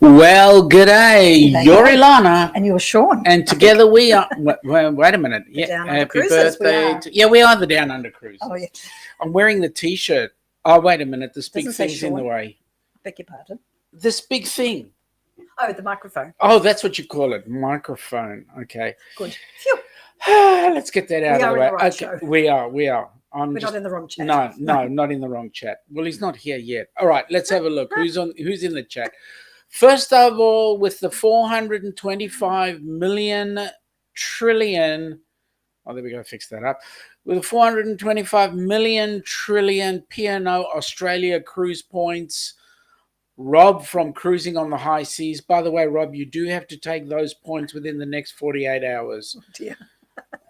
Well, g'day. You're Ilana. And you're Sean. And together we are... Wait a minute. The Down Under Happy Cruisers, birthday. Yeah, we are the Down Under Cruisers. Oh, yeah. I'm wearing the T-shirt. Oh, wait a minute. This big Doesn't say thing's in Sean. the way. Beg your pardon. This big thing. Oh, the microphone. Oh, that's what you call it. Microphone. Okay. Good. Phew. Let's get that out We of are the in way. the right Okay, show. we are. We're not in the wrong chat. No, not in the wrong chat. Well, he's not here yet. All right, let's have a look. Who's in the chat? First of all, with the 425 million trillion. Oh, there we go. Fix that up. With the 425 million trillion P&O Australia cruise points. Rob from Cruising on the High Seas. By the way, Rob, you do have to take those points within the next 48 hours. Oh, dear.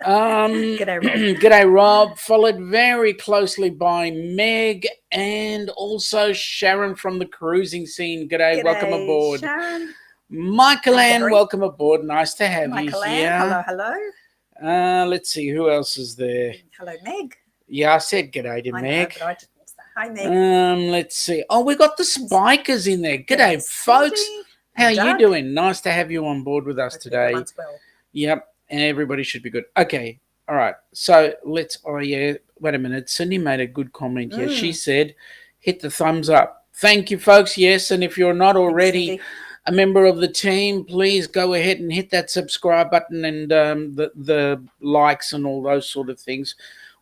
G'day, Rob. G'day, Rob. Followed very closely by Meg and also Sharon from the cruising scene. G'day, welcome aboard. Sharon. Michael Ann, welcome aboard. Nice to have you here. Ann, hello. Let's see, who else is there? Hello, Meg. Yeah, I said g'day to I Meg. know, but I didn't say hi, Meg. Let's see. Oh, we got the Spikers in there. G'day, folks. How are you doing? Nice to have you on board with us today. Well. Yep. And everybody should be good. Okay. All right. So let's, wait a minute. Cindy made a good comment here. She said, hit the thumbs up. Thank you, folks. Yes. And if you're not already a member of the team, please go ahead and hit that subscribe button and the likes and all those sort of things.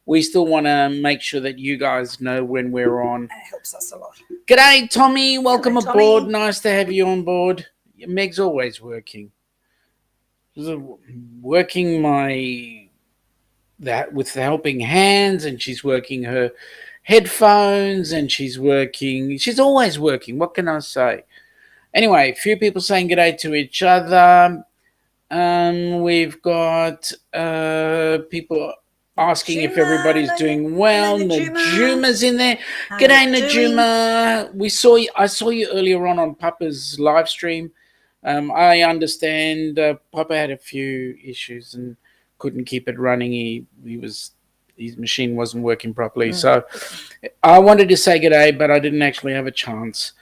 We still want to make sure that you guys know when we're on. That helps us a lot. G'day, Tommy. Welcome aboard. Tommy. Nice to have you on board. Meg's always working. Working with the helping hands, and she's working her headphones, and she's always working. What can I say? Anyway, a few people saying g'day to each other. We've got people asking if everybody's doing well. Najuma's in there. G'day, Najuma. I saw you earlier on Papa's live stream. I understand Papa had a few issues and couldn't keep it running. His machine wasn't working properly. So I wanted to say g'day, but I didn't actually have a chance.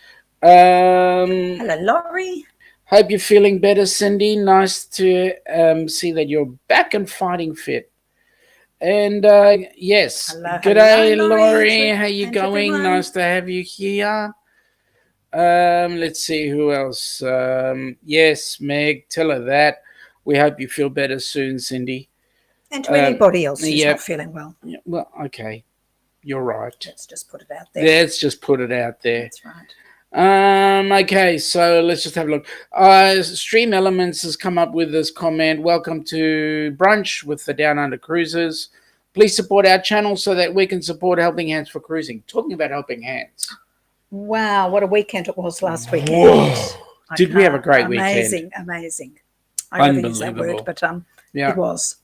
Hello, Laurie. Hope you're feeling better, Cindy. Nice to see that you're back and fighting fit. And yes, g'day, Laurie. How you going? Everyone. Nice to have you here. Let's see who else. Yes, Meg, tell her that. We hope you feel better soon, Cindy. And to anybody else who's not feeling well. Yeah, well, okay. You're right. Let's just put it out there. That's right. Okay, so let's just have a look. Stream Elements has come up with this comment. Welcome to Brunch with the Down Under Cruisers. Please support our channel so that we can support Helping Hands for Cruising. Talking about Helping Hands. Wow, what a weekend it was last weekend. Did we have a great weekend? Amazing. I don't think it's that word, but it was.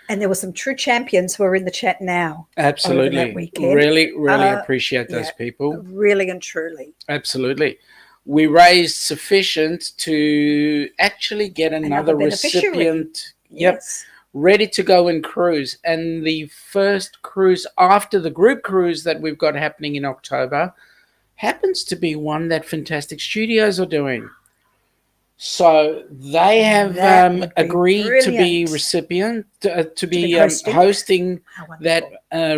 And there were some true champions who are in the chat now. Absolutely. That weekend. Really appreciate those people. Really and truly. Absolutely. We raised sufficient to actually get another recipient. Yes. Ready to go and cruise. And the first cruise after the group cruise that we've got happening in October happens to be one that Fantastic Studios are doing. So they have agreed to be recipient, to be hosting that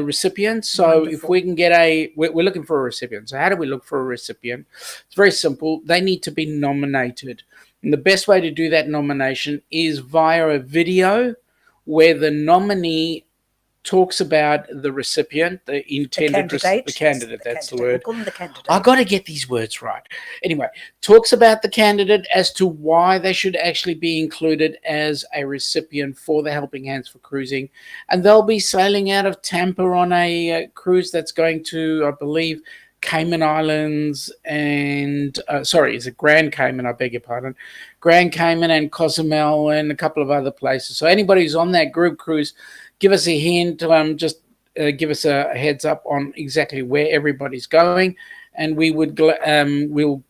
recipient. So if we can get we're looking for a recipient. So how do we look for a recipient? It's very simple. They need to be nominated. And the best way to do that nomination is via a video where the nominee talks about the recipient, the intended candidate. That's the word. We'll call them the candidate. I got to get these words right. Anyway, talks about the candidate as to why they should actually be included as a recipient for the Helping Hands for Cruising, and they'll be sailing out of Tampa on a cruise that's going to, I believe, Cayman Islands and is it Grand Cayman? I beg your pardon, Grand Cayman and Cozumel and a couple of other places. So anybody who's on that group cruise, give us a hint, give us a heads up on exactly where everybody's going, and we would we'll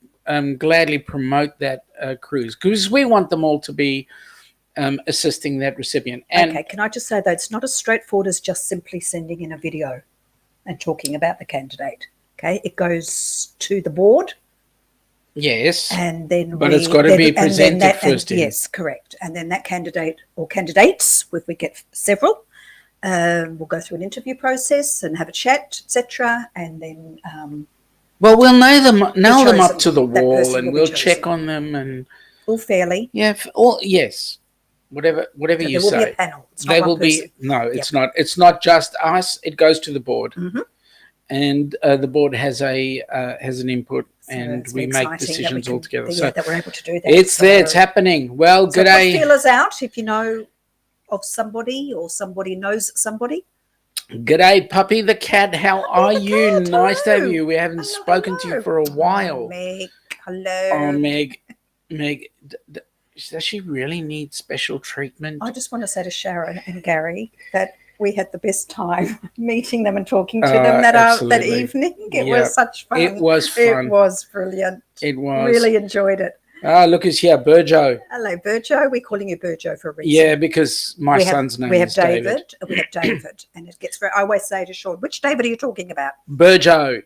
gladly promote that cruise because we want them all to be assisting that recipient. And okay, can I just say that it's not as straightforward as just simply sending in a video and talking about the candidate. Okay, it goes to the board Yes. And then it's got to be presented first. Yes, correct. And then that candidate or candidates, if we get several, we'll go through an interview process and have a chat, etc. And then well, we'll nail them up to the wall, and we'll check on them, and all fairly. Yeah, yes. Whatever you say. There will be a panel. They will be. No, it's not. It's not just us. It goes to the board, and the board has an input, and we make decisions all together. So that we're able to do that. It's there. It's happening. Well, good day. Put feelers out if you know of somebody or somebody knows somebody. G'day, Puppy the cat. How are you? Nice to have you. We haven't spoken to you for a while. Meg, hello. Oh, Meg, does she really need special treatment? I just want to say to Sharon and Gary that we had the best time meeting them and talking to them that evening. It was such fun. It was fun. It was brilliant. It was. Really enjoyed it. Look who's here, Burjo. Hello, Burjo. We're calling you Burjo for a reason. Yeah, because my son's name is David. We have David, and it gets very. I always say to Sean, which David are you talking about? Burjo.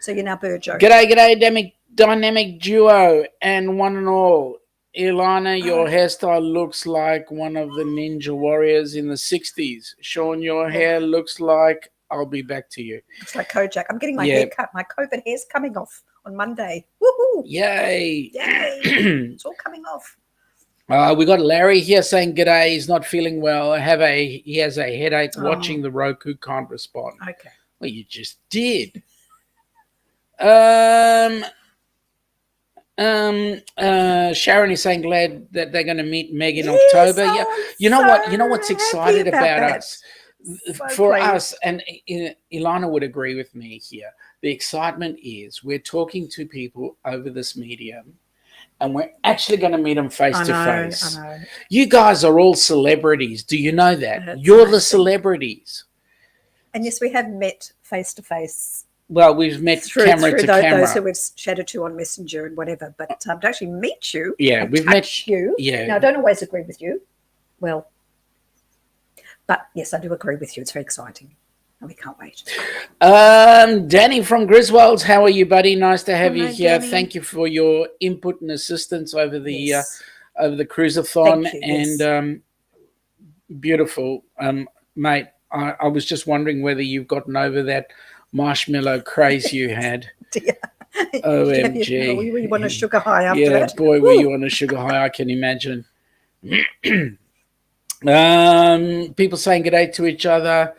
So you're now Burjo. G'day, dynamic duo, and one and all. Ilana, your hairstyle looks like one of the ninja warriors in the 60s. Sean, your hair looks like I'll be back to you. Looks like Kojak. I'm getting my hair cut. My COVID hair's coming off on Monday. Woohoo! Yay! It's all coming off. We got Larry here saying g'day. He's not feeling well. He has a headache. Watching the Roku, can't respond. Okay. Well, you just did. Sharon is saying glad that they're going to meet Meg in October. Yeah, you know what? You know what's excited about us? Us, and Ilana would agree with me here. The excitement is we're talking to people over this medium, and we're actually going to meet them face to face. I know. You guys are all celebrities. Do you know that? You're the celebrities. And yes, we have met face to face. Well, we've met camera to camera. Those who we've chatted to on Messenger and whatever, but to actually meet you, we've met you. Yeah. Now, I don't always agree with you. Well, but yes, I do agree with you. It's very exciting, and we can't wait. Danny from Griswolds, how are you, buddy? Nice to have you here. Danny. Thank you for your input and assistance over the cruiseathon, and beautiful, mate. I was just wondering whether you've gotten over that marshmallow craze you had. OMG. Were you on a sugar high after that? Yeah, boy, were you on a sugar high, I can imagine. People saying good day to each other.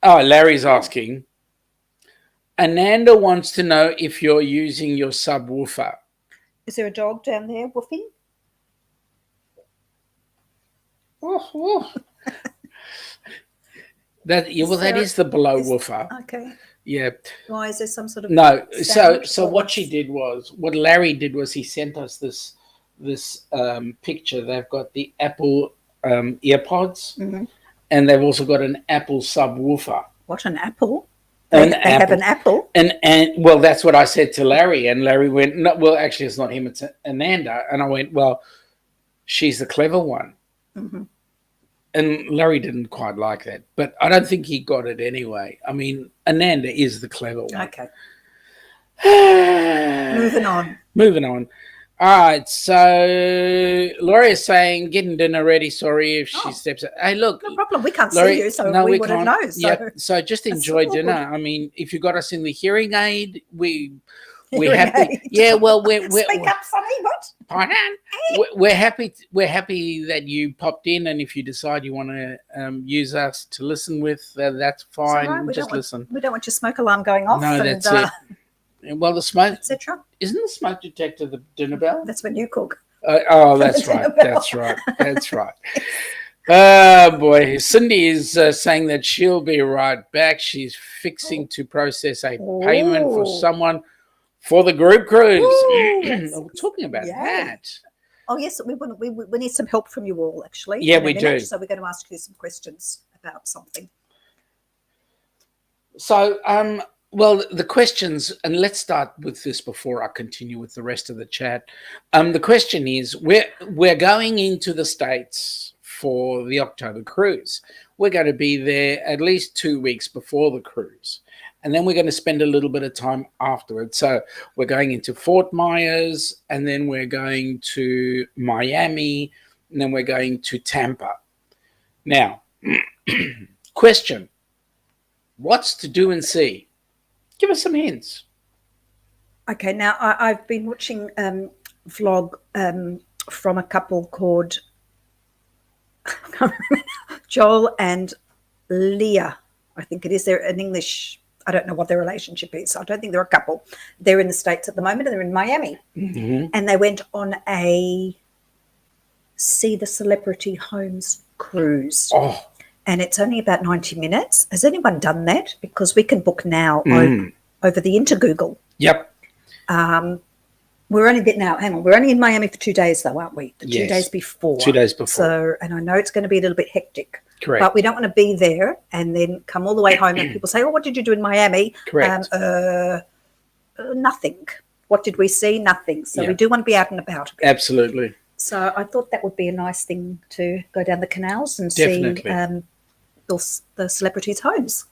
Larry's asking. Ananda wants to know if you're using your subwoofer. Is there a dog down there woofing? That is the below woofer. Okay. Yeah. Why is there some sort of no? So what Larry did was he sent us this picture. They've got the Apple earpods, and they've also got an Apple subwoofer. What, an Apple? They have an Apple, and well, that's what I said to Larry, and Larry went, no, well, actually, it's not him, it's Ananda, and I went, well, she's the clever one. And Larry didn't quite like that, but I don't think he got it anyway. I mean, Ananda is the clever one. Okay. Moving on. All right, so Laura's saying, getting dinner ready. Sorry if she steps out. Hey, look. No problem. We can't see you, so we wouldn't know. So. So just enjoy dinner. I mean, if you got us in the hearing aid, we're happy. Yeah, well, we're speak up, Sonny. What? Pardon? Hey. We're happy that you popped in, and if you decide you want to use us to listen with, that's fine. Right. Just listen. We don't want your smoke alarm going off. No, that's it. Well, the smoke, etc. Isn't the smoke detector the dinner bell? That's when you cook. That's right. That's right. That's right. Oh boy, Cindy is saying that she'll be right back. She's fixing to process a payment for someone for the group cruise. We're talking about that. Oh yes, we need some help from you all, actually. Yeah, we do. So we're going to ask you some questions about something. So, well, the questions, and let's start with this before I continue with the rest of the chat. The question is, we're going into the States for the October cruise. We're going to be there at least 2 weeks before the cruise. and then we're going to spend a little bit of time afterwards. So we're going into Fort Myers, and then we're going to Miami, and then we're going to Tampa. Now, question, what's to do and see? Give us some hints. Okay, now I've been watching vlog from a couple called Joel and Leah. I think it is. They're an English. I don't know what their relationship is. I don't think they're a couple. They're in the States at the moment, and they're in Miami. And they went on a See the Celebrity Homes cruise. Oh, And it's only about 90 minutes. Has anyone done that? Because we can book now over the Intergoogle. yep. We're only hang on, we're only in Miami for 2 days though, aren't we? The 2 Yes. days before. 2 days before. So, and I know it's going to be a little bit hectic. Correct. But we don't want to be there and then come all the way home and people say, oh, what did you do in Miami? Correct. Nothing. What did we see? Nothing. So we do want to be out and about a bit. Absolutely. So I thought that would be a nice thing to go down the canals and Definitely. see the celebrities' homes.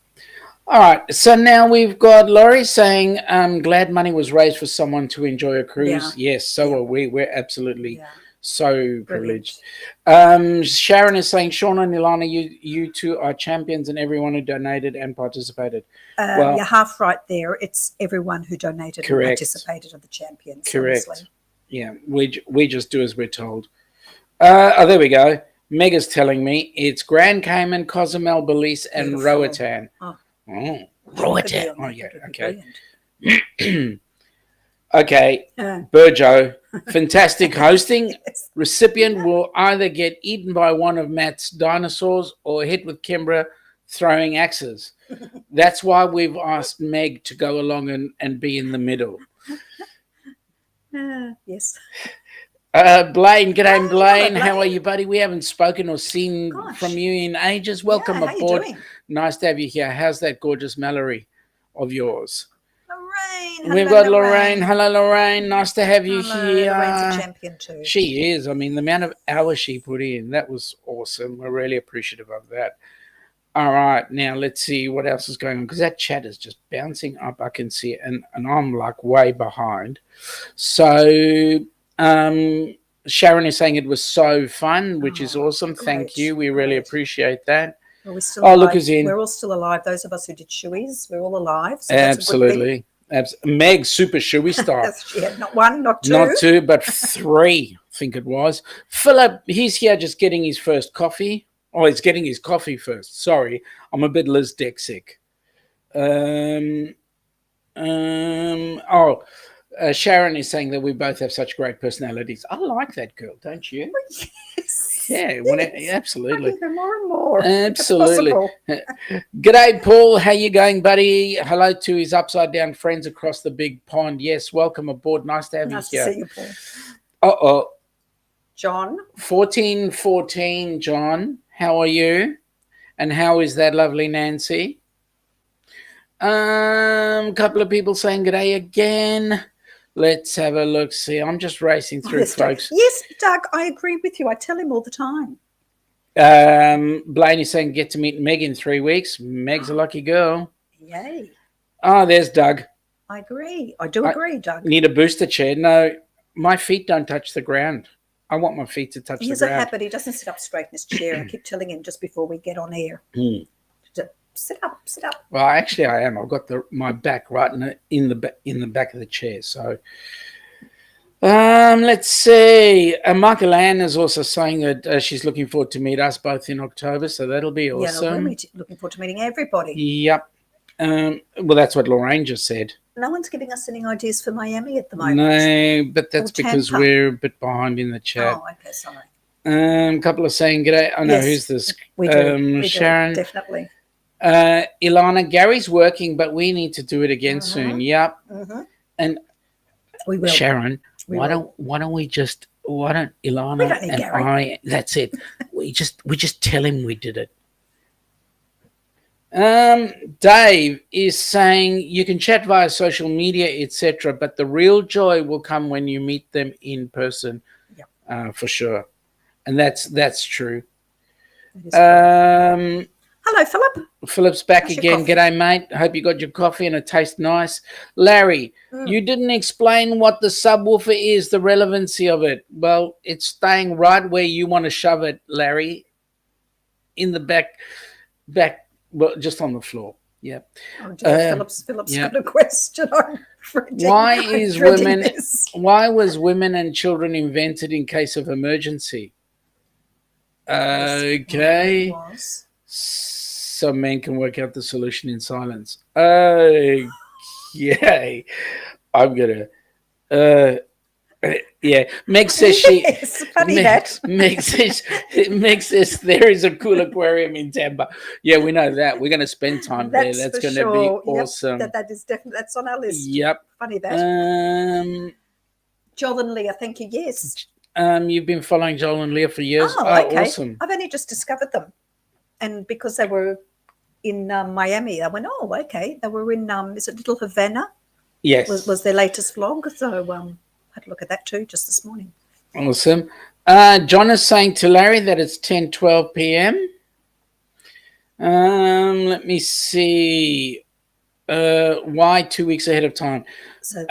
All right. So now we've got Laurie saying, glad money was raised for someone to enjoy a cruise. Yeah. Yes, so are we. We're absolutely so privileged. Brilliant. Sharon is saying, Sean and Ilana, you two are champions, and everyone who donated and participated. Well, You're half right there. It's everyone who donated and Correct. participated are the champions. Correct. Honestly. Yeah, we just do as we're told. There we go. Mega's telling me it's Grand Cayman, Cozumel, Belize, and Beautiful. Roatan. Oh. Roatan. Oh, yeah. That would be Okay. brilliant. Okay. Uh, Burjo, fantastic hosting. yes. Recipient will either get eaten by one of Matt's dinosaurs or hit with Kimbra throwing axes. That's why we've asked Meg to go along and be in the middle. Yes. Blaine, g'day, Hello, Blaine. Blaine. How are you, buddy? We haven't spoken or seen Gosh. from you in ages. Welcome Yeah, how you aboard. doing? Nice to have you here. How's that gorgeous Mallory of yours? Lorraine. We've got Lorraine. Hello, Lorraine. Nice to have you Hello, here. Lorraine's a champion too. She is. I mean, the amount of hours she put in, that was awesome. We're really appreciative of that. All right, now let's see what else is going on, because that chat is just bouncing up. I can see it, and I'm like way behind. So Sharon is saying it was so fun, which is awesome. great, Thank you. We really great. appreciate that. Well, we're still Oh, alive. look who's in. We're all still alive. Those of us who did shoeies, we're all alive. So that's a good thing. Absolutely. Meg, super shoey star. Yeah, not one, not two. Not two, but three, I think it was. Philip, he's here just getting his first coffee. Oh, he's getting his coffee first. Sorry, I'm a bit Liz Deck sick. Sharon is saying that we both have such great personalities. I like that girl, don't you? Yes. Yeah, absolutely. I think more and more. Absolutely. It's G'day, Paul. How you going, buddy? Hello to his upside down friends across the big pond. Yes, welcome aboard. Nice to have nice you to here. see you, Paul. Uh-oh. John. 1414, John. How are you? And how is that lovely Nancy? Couple of people saying g'day again. Let's have a look. See, I'm just racing through, folks. Yes, Doug, I agree with you. I tell him all the time. Blaine is saying get to meet Meg in 3 weeks. Meg's a lucky girl. Yay. Oh, there's Doug. I agree. I do agree, Doug. Need a booster chair. No, my feet don't touch the ground. I want my feet to touch He the has a ground. habit. He doesn't sit up straight in his chair. I keep telling him just before we get on air. To sit up, sit up. Well, actually, I am. I've got my back right in the back of the chair. So, let's see. Michael Ann is also saying that she's looking forward to meet us both in October. So that'll be awesome. Yeah, we're looking forward to meeting everybody. Yep. Well, that's what Lorraine just said. No one's giving us any ideas for Miami at the moment. No, but that's Or because Tampa. we're a bit behind in the chat. Oh, okay, sorry. A couple are saying g'day. I know Yes, who's this. We do. Sharon. Definitely. Ilana, Gary's working, but we need to do it again soon. Yep. And We will. Sharon, We why will. don't Ilana We don't need and Gary. that's it. we just tell him we did it. Dave is saying you can chat via social media, etc., but the real joy will come when you meet them in person. Yep. For sure. And that's true. That is true. Hello, Philip. Philip's back How's your again. coffee? G'day, mate. Hope you got your coffee and it tastes nice. Larry, you didn't explain what the subwoofer is, the relevancy of it. Well, it's staying right where you want to shove it, Larry, in the back, well, just on the floor. Yeah. Oh, dear, Philip's yeah. got a question. I'm dreading this. Why was women and children invented in case of emergency? Okay. Was. So men can work out the solution in silence. Okay. I'm gonna yeah. Meg says she It's funny that. Meg says there is a cool aquarium in Tampa. Yeah, we know that. We're gonna spend time there. That's gonna be awesome. Yep, that is definitely, that's on our list. Yep. Funny that. Joel and Leah, thank you. Yes. You've been following Joel and Leah for years. Oh, okay. Awesome. I've only just discovered them. And because they were in Miami, I went, oh, okay. They were in, is it Little Havana? Yes. Was their latest vlog. So I had a look at that too just this morning. Awesome. John is saying to Larry that it's 10:12 p.m. Let me see. Why 2 weeks ahead of time? So,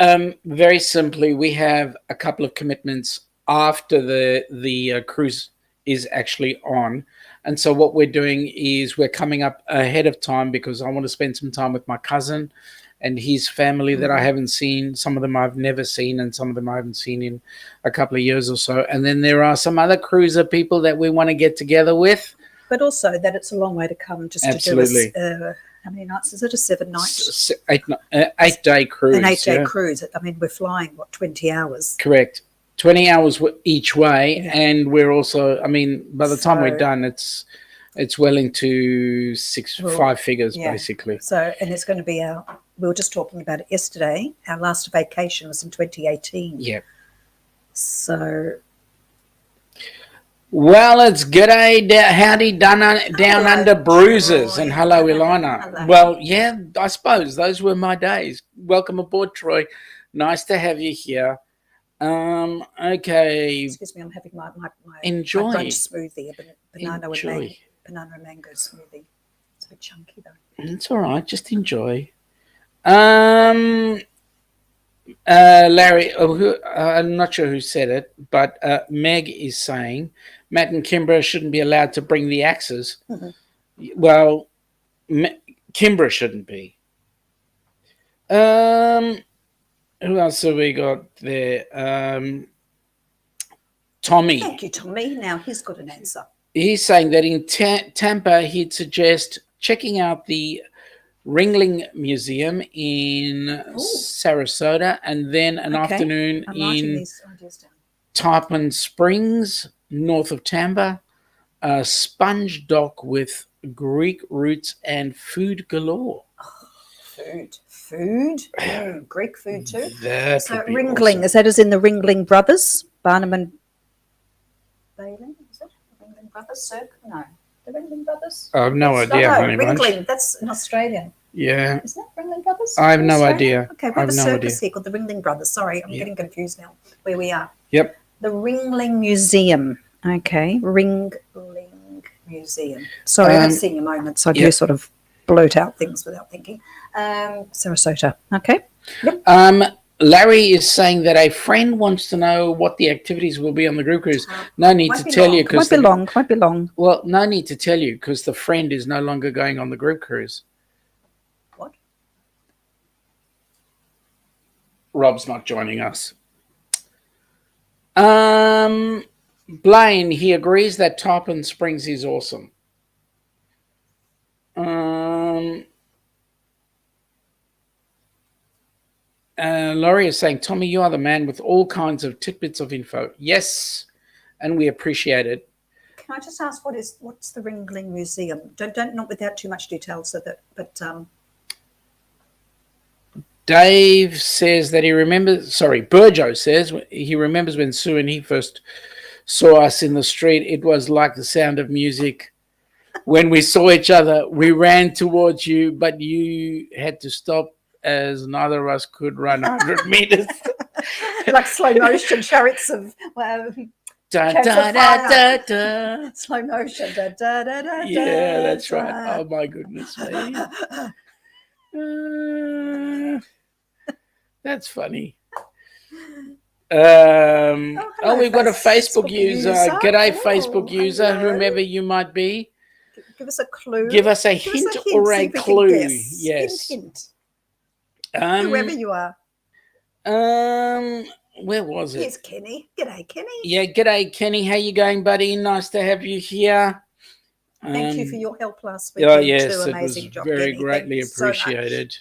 very simply, we have a couple of commitments after the cruise is actually on. And so what we're doing is we're coming up ahead of time because I want to spend some time with my cousin and his family that I haven't seen. Some of them I've never seen and some of them I haven't seen in a couple of years or so. And then there are some other cruiser people that we want to get together with. But also that it's a long way to come just Absolutely. To do how many nights is it? A 7 night? 8-day cruise. An 8-day cruise. I mean, we're flying, 20 hours? Correct. 20 hours each way. Yeah. And we're also, I mean, by the time we're done, it's well into 5 figures, basically. So, and it's going to be we were just talking about it yesterday. Our last vacation was in 2018. Yeah. So. Well, it's g'day, howdy, down under bruises, and hello, Ilana. Hello. Well, yeah, I suppose those were my days. Welcome aboard, Troy. Nice to have you here. Okay. Excuse me, I'm having my enjoy my brunch smoothie, banana and mango smoothie. It's a bit chunky though. It's all right. Just enjoy. Larry, I'm not sure who said it, but Meg is saying Matt and Kimbra shouldn't be allowed to bring the axes. Mm-hmm. Well, Kimbra shouldn't be. Who else have we got there? Tommy. Thank you, Tommy. Now he's got an answer. He's saying that in Tampa, he'd suggest checking out the Ringling Museum in Sarasota, and then an afternoon in Tarpon Springs, north of Tampa, a sponge dock with Greek roots and food galore. Food? Greek food too? That so Ringling, awesome. Is that as in the Ringling Brothers? Barnum and Bailey? Is it? Ringling Brothers? Cirque? No. The Ringling Brothers? I have no idea. Ringling, that's an Australian. Yeah. Isn't that Ringling Brothers? I have no idea. Okay, we have a circus here called the Ringling Brothers. Sorry, I'm getting confused now where we are. Yep. The Ringling Museum. Okay, Ringling Museum. Sorry, I haven't seen your moments. I do sort of blurt out things without thinking. Sarasota. Okay. Yep. Larry is saying that a friend wants to know what the activities will be on the group cruise. No need to tell you because might be long. Well, no need to tell you because the friend is no longer going on the group cruise. What? Rob's not joining us. Blaine, he agrees that Tarpon Springs is awesome. Laurie is saying, Tommy, you are the man with all kinds of tidbits of info. Yes, and we appreciate it. Can I just ask what's the Ringling Museum? Don't not without too much detail, Dave says that he remembers. Sorry, Burjo says he remembers when Sue and he first saw us in the street. It was like the sound of music. When we saw each other, we ran towards you, but you had to stop as neither of us could run 100 meters. Like slow motion chariots of Da, Chance da, of da, fire. da, da. Slow motion. Da, da, da, da, Yeah, that's da, right. da. Oh my goodness me. Uh, that's funny. Hello, We've got a Facebook user. G'day, Facebook Oh, user, hello. whomever you might be. Give us a clue. Give us a Give us hint a hint. or See a if we can clue. guess. Yes. Hint. Um, Whoever you are. Where was it? Here's Kenny. G'day, Kenny. Yeah, g'day, Kenny. How you going, buddy? Nice to have you here. Thank you for your help last week. Oh, yes, too. it was Amazing job, very Kenny. greatly Thank you so much. appreciated.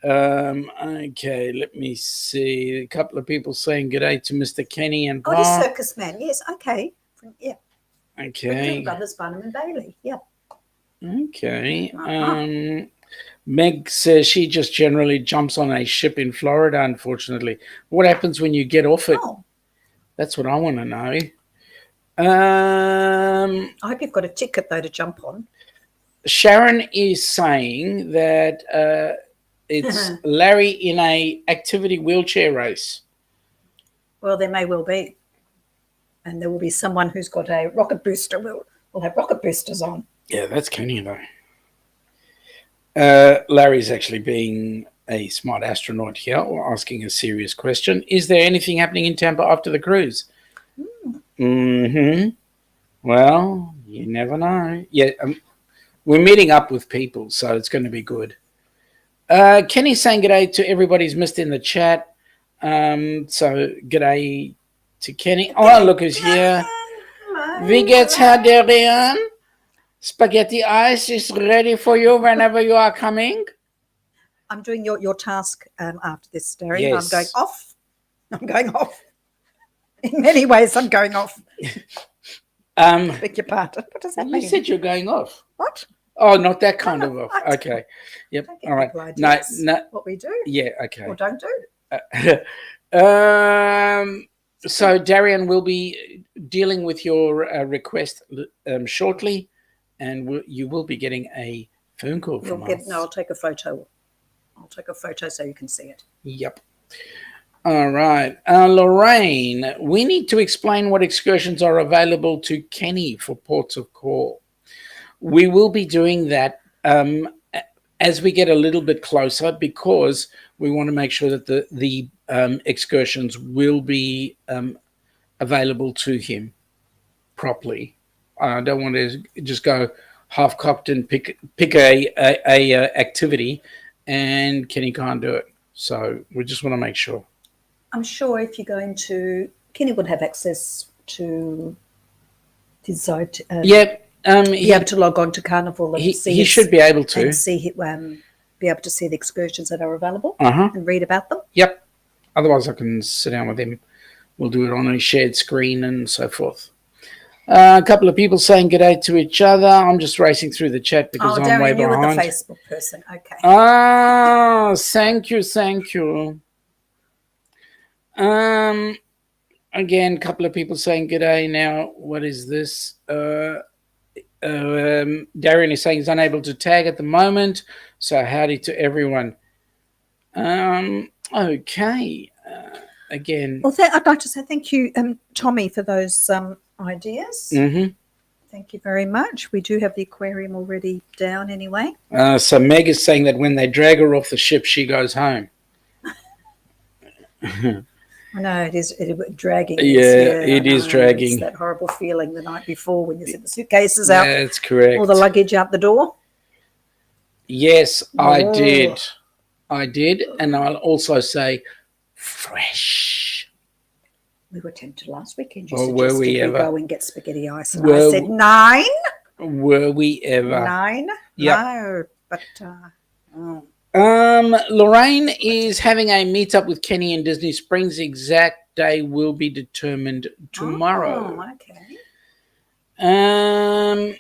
Okay, let me see. A couple of people saying g'day to Mr. Kenny and Oh, the Pa. circus man. Yes, okay. Yeah. Okay. Brothers Barnum and Bailey. Yeah. Okay. Meg says she just generally jumps on a ship in Florida, unfortunately. What happens when you get off it? Oh, That's what I want to know. I hope you've got a ticket, though, to jump on. Sharon is saying that it's Larry in a activity wheelchair race. Well, there may well be. And there will be someone who's got a rocket booster. We'll have rocket boosters on. Yeah, that's Kenny, though. Larry's actually being a smart astronaut here, or asking a serious question. Is there anything happening in Tampa after the cruise? Well, you never know. Yeah, we're meeting up with people, so it's going to be good. Kenny's saying g'day to everybody who's missed in the chat. So g'day to Kenny. Oh, look who's here. Wie geht's, Herr Derian? Spaghetti ice is ready for you whenever you are coming. I'm doing your task after this, Darren. Yes. I'm going off. In many ways, I'm going off. Beg your pardon. What does that mean? You said you're going off. What? Oh, not that kind of off. Okay. Yep. All right. No. What we do. Yeah. Okay. Or don't do. So Darian will be dealing with your request shortly, and you will be getting a phone call from us. No, I'll take a photo. I'll take a photo so you can see it. Yep. All right. Lorraine, we need to explain what excursions are available to Kenny for ports of call. We will be doing that as we get a little bit closer, because we want to make sure that the excursions will be available to him properly. I don't want to just go half-cocked and pick a activity and Kenny can't do it. So we just want to make sure. I'm sure if you're going to, Kenny would have access to his site. Be able to log on to Carnival and he should be able to and see be able to see the excursions that are available and read about them. Yep. Otherwise, I can sit down with him. We'll do it on a shared screen and so forth. A couple of people saying g'day to each other. I'm just racing through the chat because I'm way behind. You were the Facebook person. Okay. Thank you. Again, a couple of people saying g'day. Now, what is this? Darren is saying he's unable to tag at the moment. So howdy to everyone. Okay. Again. Well, I'd like to say thank you, Tommy, for those ideas. Thank you very much. We do have the aquarium already down anyway. So Meg is saying that when they drag her off the ship, she goes home. I know it is dragging. It is dragging. It's that horrible feeling the night before when you see the suitcases out. That's correct. All the luggage out the door. Yes, I did. And I'll also say fresh. We were tempted last weekend. You suggested we go and get spaghetti ice. And I said 9. Were we ever? 9? Yep. No, but... Lorraine is having a meetup with Kenny in Disney Springs. The exact day will be determined tomorrow. Oh, okay.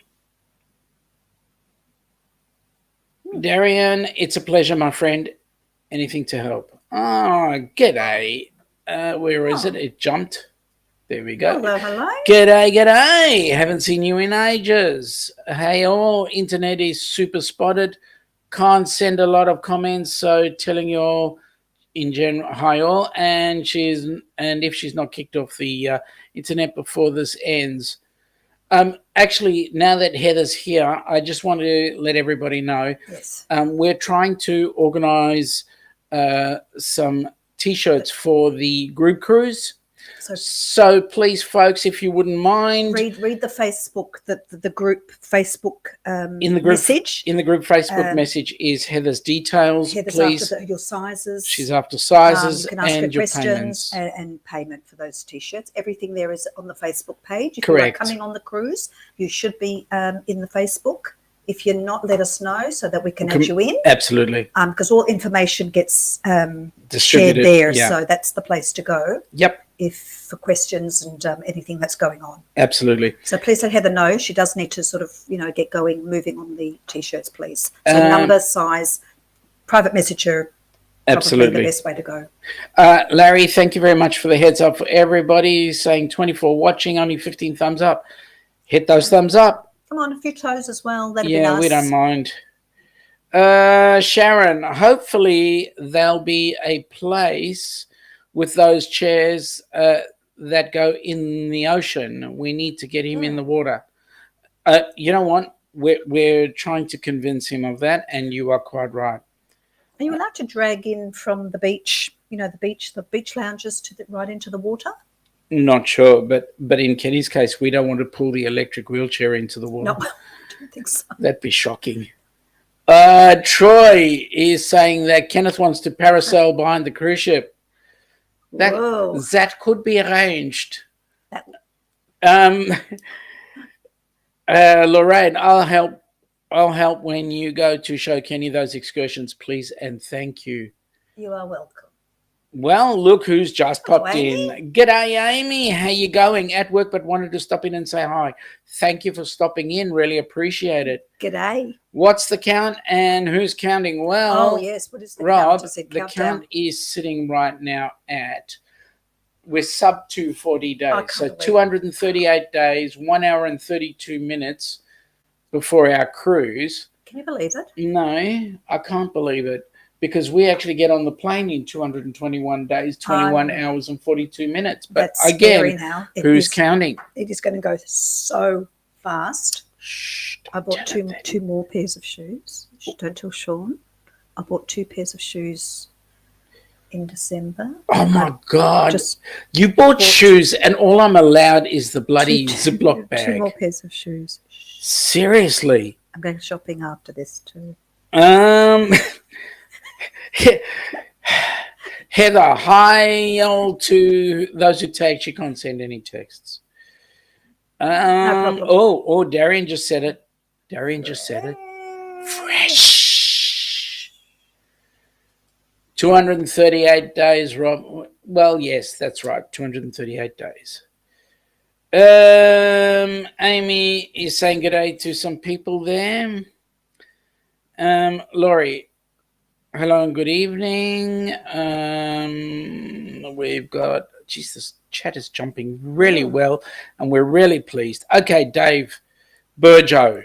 Darian, it's a pleasure, my friend. Anything to help. Oh, g'day. Where is it? It jumped. There we go. Hello. G'day. Haven't seen you in ages. Hey, all. Internet is super spotted. Can't send a lot of comments, so telling you all in general. Hi all, and if she's not kicked off the internet before this ends. Actually, now that Heather's here, I just want to let everybody know. Yes. We're trying to organise some T-shirts for the group cruise. So please, folks, if you wouldn't mind, read the Facebook, the group Facebook message. In the group Facebook message is Heather's details. Heather's please. After your sizes. She's after sizes you can ask and her your questions payments. And payment for those T-shirts. Everything there is on the Facebook page. If Correct. you are coming on the cruise, you should be in the Facebook. If you're not, let us know so that we can add you in. Absolutely. Because all information gets shared there, so that's the place to go. Yep. If for questions and anything that's going on. Absolutely. So please let Heather know. She does need to sort of, get going, moving on the T-shirts, please. So number, size, private message her. Absolutely. The best way to go. Larry, thank you very much for the heads up for everybody saying 24 watching, only 15 thumbs up. Hit those thumbs up. Come on, a few toes as well. That'd be nice. Yeah, we don't mind. Sharon, hopefully there'll be a place with those chairs that go in the ocean. We need to get him in the water. You know what? We're trying to convince him of that, and you are quite right. Are you allowed to drag in from the beach, the beach lounges right into the water? Not sure, but in Kenny's case, we don't want to pull the electric wheelchair into the water. No, I don't think so. That'd be shocking. Troy is saying that Kenneth wants to parasail behind the cruise ship. That could be arranged. Lorraine, I'll help when you go to show Kenny those excursions, please, and thank you. You are welcome. Well, look who's just popped in. G'day, Amy. How you going? At work, but wanted to stop in and say hi. Thank you for stopping in. Really appreciate it. G'day. What's the count and who's counting? Well, yes. What is the Rob, count? the count is sitting right now at, we're sub 240 days. So 238 days, 1 hour and 32 minutes before our cruise. Can you believe it? No, I can't believe it. Because we actually get on the plane in 221 days, 21 hours and 42 minutes. But again, who's counting? It is going to go so fast. Shh, I bought two more pairs of shoes. Don't tell Sean. I bought 2 pairs of shoes in December. Oh, my God. You bought shoes and all I'm allowed is the bloody Ziploc bag. 2 more pairs of shoes. Seriously? I'm going shopping after this too. Heather, hi to those who take. She can't send any texts. No problem. Oh, Darian just said it. Fresh. 238 days, Rob. Well, yes, that's right. 238 days. Amy is saying good day to some people there. Laurie, hello and good evening. We've got, this chat is jumping really well and we're really pleased. Okay, Dave Burjo.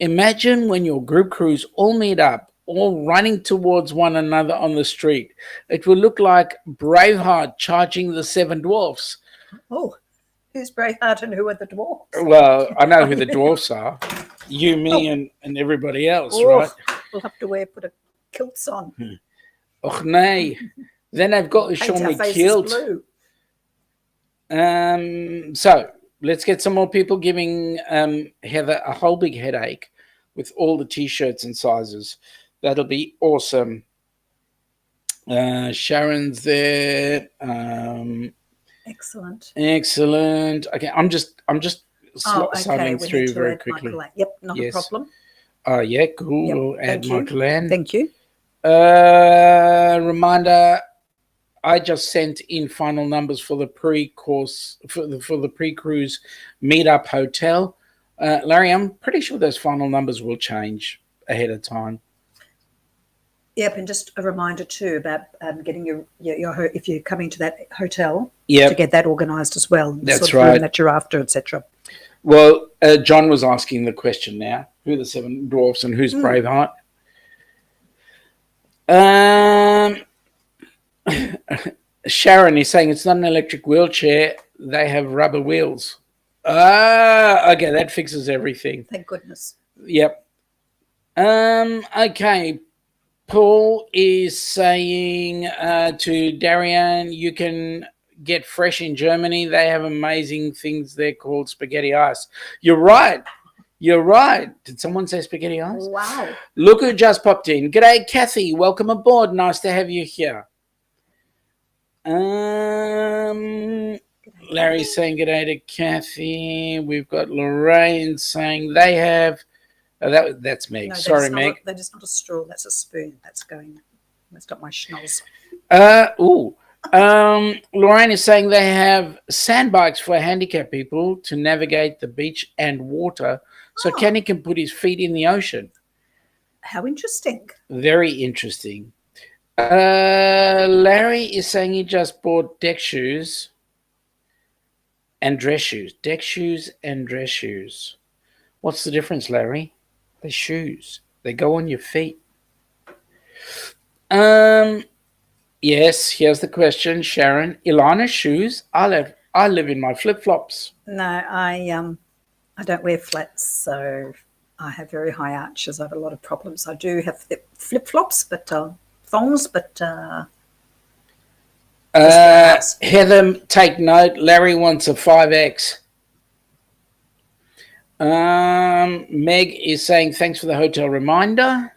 Imagine when your group crews all meet up, all running towards one another on the street. It will look like Braveheart charging the 7 dwarfs. Oh, who's Braveheart and who are the dwarfs? Well, I know who the dwarfs are. You, me, and everybody else, right? We'll have to put a kilts on. Och, nee. Then they've got to show me kilt. So let's get some more people giving Heather a whole big headache with all the T-shirts and sizes. That'll be awesome. Sharon's there. Excellent. Okay, I'm just cycling through very quickly. Yep, not a problem. Yeah, cool. Yep. We'll add Michael Ann. Thank you. Reminder, I just sent in final numbers for the pre-course, for the pre-cruise meetup hotel. Larry, I'm pretty sure those final numbers will change ahead of time. Yep, and just a reminder too about getting your if you're coming to that hotel, to get that organised as well. That's sort of right. Room that you're after, etc. Well, John was asking the question now: who are the 7 dwarfs and who's Braveheart? Sharon is saying it's not an electric wheelchair. They have rubber wheels. Ah, okay, that fixes everything. Thank goodness. Yep. Okay. Paul is saying to Darian, you can get fresh in Germany. They have amazing things there called spaghetti ice. You're right. You're right. Did someone say spaghetti ice? Wow. Look who just popped in. G'day, Kathy. Welcome aboard. Nice to have you here. Larry's saying g'day to Kathy. We've got Lorraine saying they have. Oh, that's Meg. No, sorry, Meg. That is not a straw. That's a spoon. That's not my schnoz. Lorraine is saying they have sandbikes for handicapped people to navigate the beach and water, so Kenny can put his feet in the ocean. How interesting. Very interesting. Larry is saying he just bought deck shoes and dress shoes. Deck shoes and dress shoes. What's the difference, Larry? They're shoes. They go on your feet. Yes, here's the question, Sharon. Ilana's shoes. I live in my flip-flops. No, I don't wear flats, so I have very high arches. I have a lot of problems. I do have flip-flops, but thongs, but Heather, take note. Larry wants a 5X. Meg is saying thanks for the hotel reminder.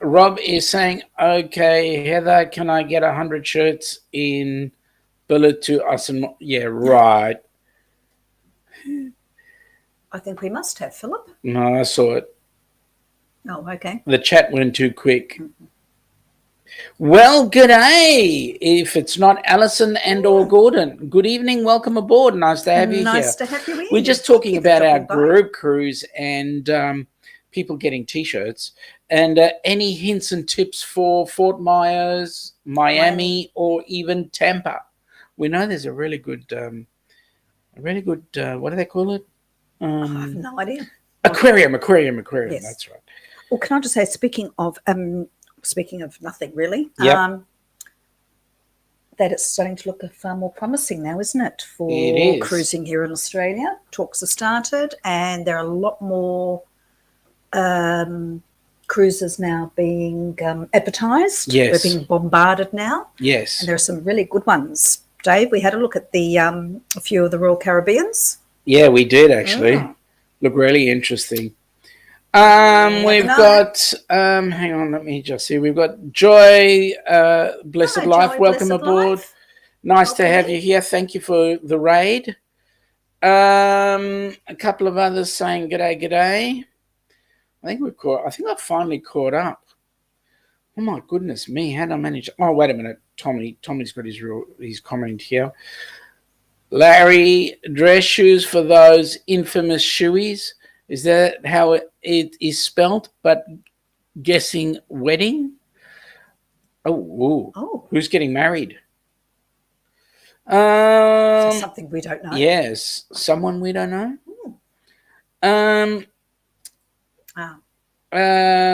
Rob is saying, okay, Heather, can I get 100 shirts in billet to us? And yeah, right. I think we must have, Philip. No, I saw it. Oh, okay. The chat went too quick. Well, g'day. If it's not Alison and or Gordon, good evening. Welcome aboard. Nice to have you here. Nice to have you in. We're just talking about our group cruise and people getting T-shirts. And any hints and tips for Fort Myers, Miami, or even Tampa? We know there's a really good, what do they call it? I have no idea. Aquarium. Yes. That's right. Well, can I just say, speaking of nothing really, yep. That it's starting to look far more promising now, isn't it, for cruising here in Australia? Talks have started, and there are a lot more cruises now being advertised. Yes. We're being bombarded now. Yes. And there are some really good ones. Dave, we had a look at a few of the Royal Caribbeans. Yeah, we did actually. Look really interesting. We've got, hang on, let me just see. We've got Joy, Blessed Life. Joy, welcome Blessed aboard. Life. Nice to have you here. Thank you for the raid. A couple of others saying g'day. I think I finally caught up. Oh my goodness me, how did I manage? Oh, wait a minute. Tommy's got his comment here. Larry, dress shoes for those infamous shoeies. Is that how it is spelt? But guessing wedding? Oh. Who's getting married? Something we don't know. Yes, someone we don't know.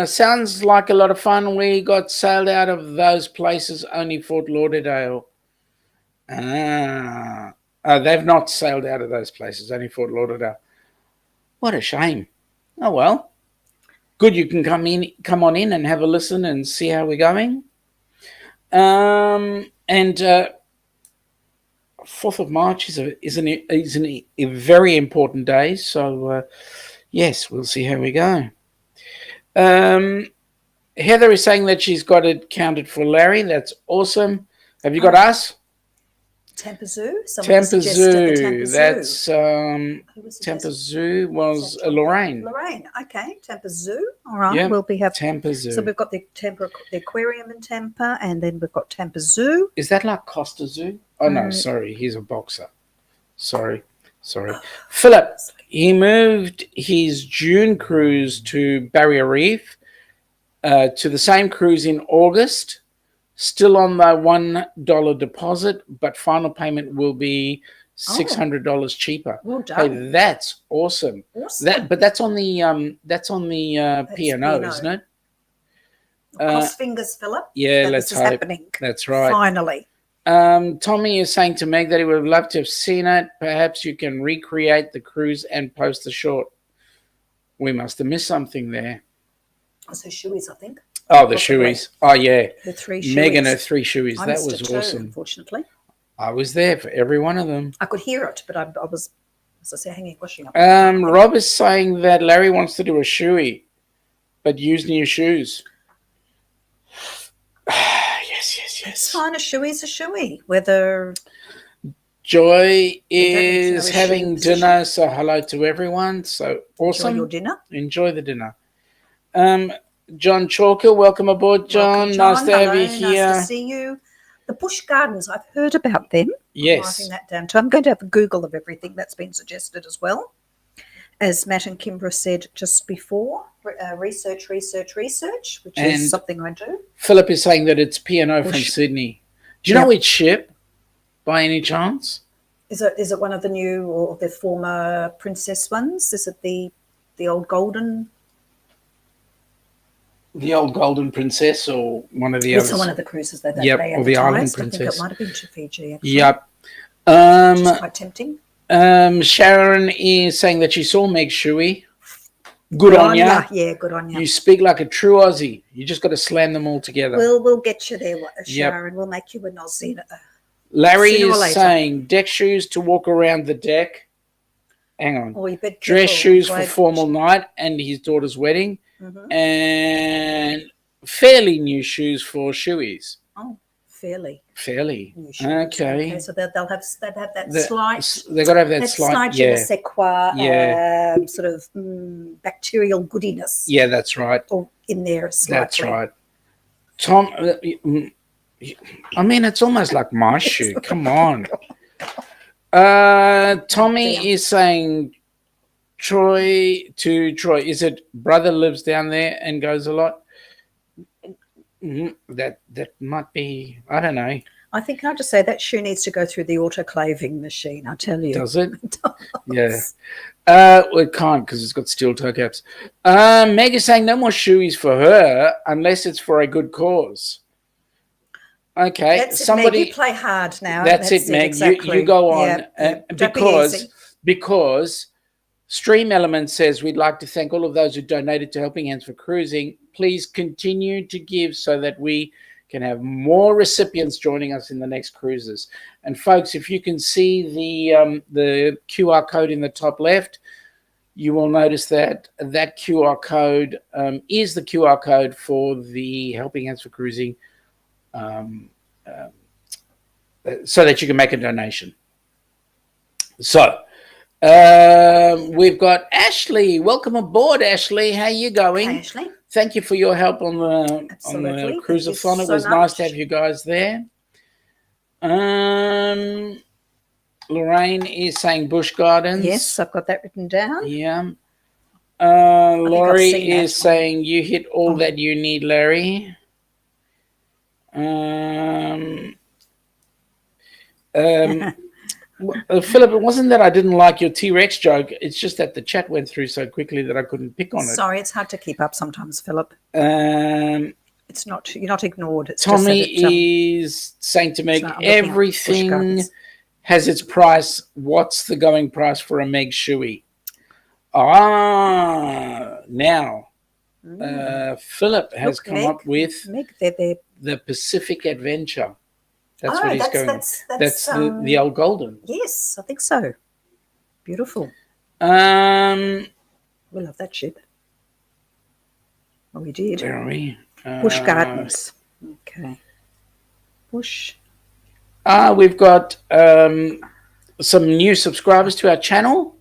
Sounds like a lot of fun. We got sailed out of those places, only Fort Lauderdale. They've not sailed out of those places, only Fort Lauderdale. What a shame. Oh, well. Good, you can come on in and have a listen and see how we're going. And 4th of March is a very important day. So, yes, we'll see how we go. Heather is saying that she's got it counted for Larry. That's awesome. Have you got us? Tampa Zoo? Tampa Zoo. That's Tampa Zoo was Lorraine. Lorraine, okay. Tampa Zoo. All right. Yep. We'll have Tampa Zoo. So we've got the aquarium in Tampa, and then we've got Tampa Zoo. Is that like Costa Zoo? Oh no, sorry, he's a boxer. Sorry. Philip, he moved his June cruise to Barrier Reef to the same cruise in August. Still on the $1 deposit, but final payment will be $600 cheaper. Well done. Hey, that's awesome. But that's on the P&O, isn't it? Cross fingers, Philip. Yeah, that let's this is hope. happening. That's right. Finally. Tommy is saying to Meg that he would have loved to have seen it. Perhaps you can recreate the cruise and post the short. We must have missed something there. So shoeies, I think. Oh, the shoeies. Oh, yeah. Her 3 shoeies. Meg and her 3 shoeies. I That missed was it too, awesome. Unfortunately. I was there for every one of them. I could hear it, but I was, as I say, hanging, washing up. Rob is saying that Larry wants to do a shoey, but use new shoes. Yes. It's fine. A shoey's a shoey. Whether Joy is having dinner, so hello to everyone. So awesome. Enjoy your dinner. Enjoy the dinner. John Chalker, welcome aboard, John. Welcome, John. Nice to have you here. Nice to see you. The Bush Gardens, I've heard about them. Yes. I'm writing that down too. I'm going to have a Google of everything that's been suggested as well. As Matt and Kimbra said just before, research, which is something I do. Philip is saying that it's P&O from Sydney. Do you know which ship, by any chance? Is it one of the new or the former Princess ones? Is it the old Golden? The old Golden Princess or one of the others? It's one of the cruises that they advertised. Or the Island Princess. I think it might have been to Fiji, actually. Yep. Which is quite tempting. Sharon is saying that she saw Meg Shuey. Good on ya. Yeah, good on ya. You speak like a true Aussie. You just got to slam them all together. We'll get you there, Sharon. Yep. We'll make you an Aussie. Larry is saying deck shoes to walk around the deck. Hang on. Oh, you bet. Dress shoes for formal night and his daughter's wedding. Mm-hmm. And fairly new shoes for shoeies. Oh, fairly. New shoes. Okay. So they'll have that slight. They've got to have that slight. Yeah. Sequa, sort of bacterial goodiness. Yeah, that's right. Or in there slightly. That's right. Tom, I mean, it's almost like my shoe. Come on. Tommy is saying Troy, is it brother lives down there and goes a lot? That might be, I don't know. I think, can I just say that shoe needs to go through the autoclaving machine, I tell you. Does it? It does. Yeah. Well, it can't because it's got steel toe caps. Meg is saying no more shoeies for her unless it's for a good cause. Okay. That's somebody, Meg, you play hard now. That's it, Meg. Exactly. You go on. Because Stream Element says we'd like to thank all of those who donated to Helping Hands for Cruising. Please continue to give so that we can have more recipients joining us in the next cruises. And folks, if you can see the QR code in the top left, you will notice that that QR code is the QR code for the Helping Hands for Cruising, so that you can make a donation. So we've got Ashley. Welcome aboard, Ashley. How are you going? Hi, Ashley. Thank you for your help on the cruiseathon. It was nice to have you guys there. Lorraine is saying Busch Gardens. Yes, I've got that written down. Yeah. Laurie is saying you hit all that you need, Larry. Philip, it wasn't that I didn't like your T-Rex joke. It's just that the chat went through so quickly that I couldn't pick on it. Sorry, it's hard to keep up sometimes, Philip. It's not, you're not ignored. It's Tommy is saying to Meg, everything has its price. What's the going price for a Meg shoey? Now Philip has come up with the Pacific Adventure. That's what he's going. That's the old Golden. Yes, I think so. Beautiful. We love that ship. Well, we did. Where are we? Busch Gardens. Okay. Busch. We've got some new subscribers to our channel.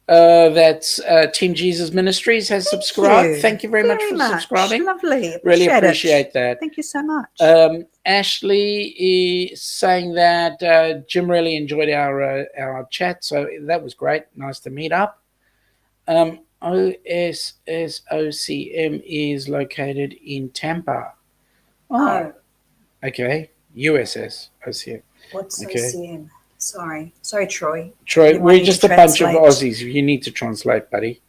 That's Team Jesus Ministries has subscribed. Thank you very much for subscribing. Lovely. Really appreciate that. Thank you so much. Ashley is saying that Jim really enjoyed our chat, so that was great. Nice to meet up. OSSOCM is located in Tampa. Oh. Okay. USS OCM. What's OCM? Sorry, Troy. We're just a bunch of Aussies. You need to translate, buddy.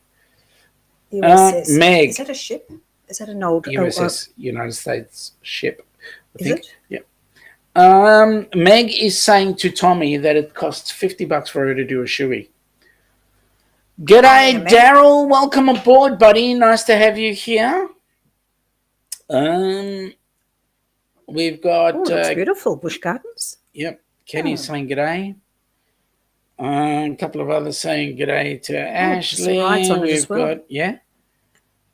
USS. Meg. Is that a ship? Is that an old USS United States ship, I is think. it? Yeah. Meg is saying to Tommy that it costs $50 for her to do a shoey. G'day, Daryl. Welcome aboard, buddy. Nice to have you here. We've got. Looks beautiful. Busch Gardens. Yep. Kenny's saying g'day. A couple of others saying g'day to Ashley. We've got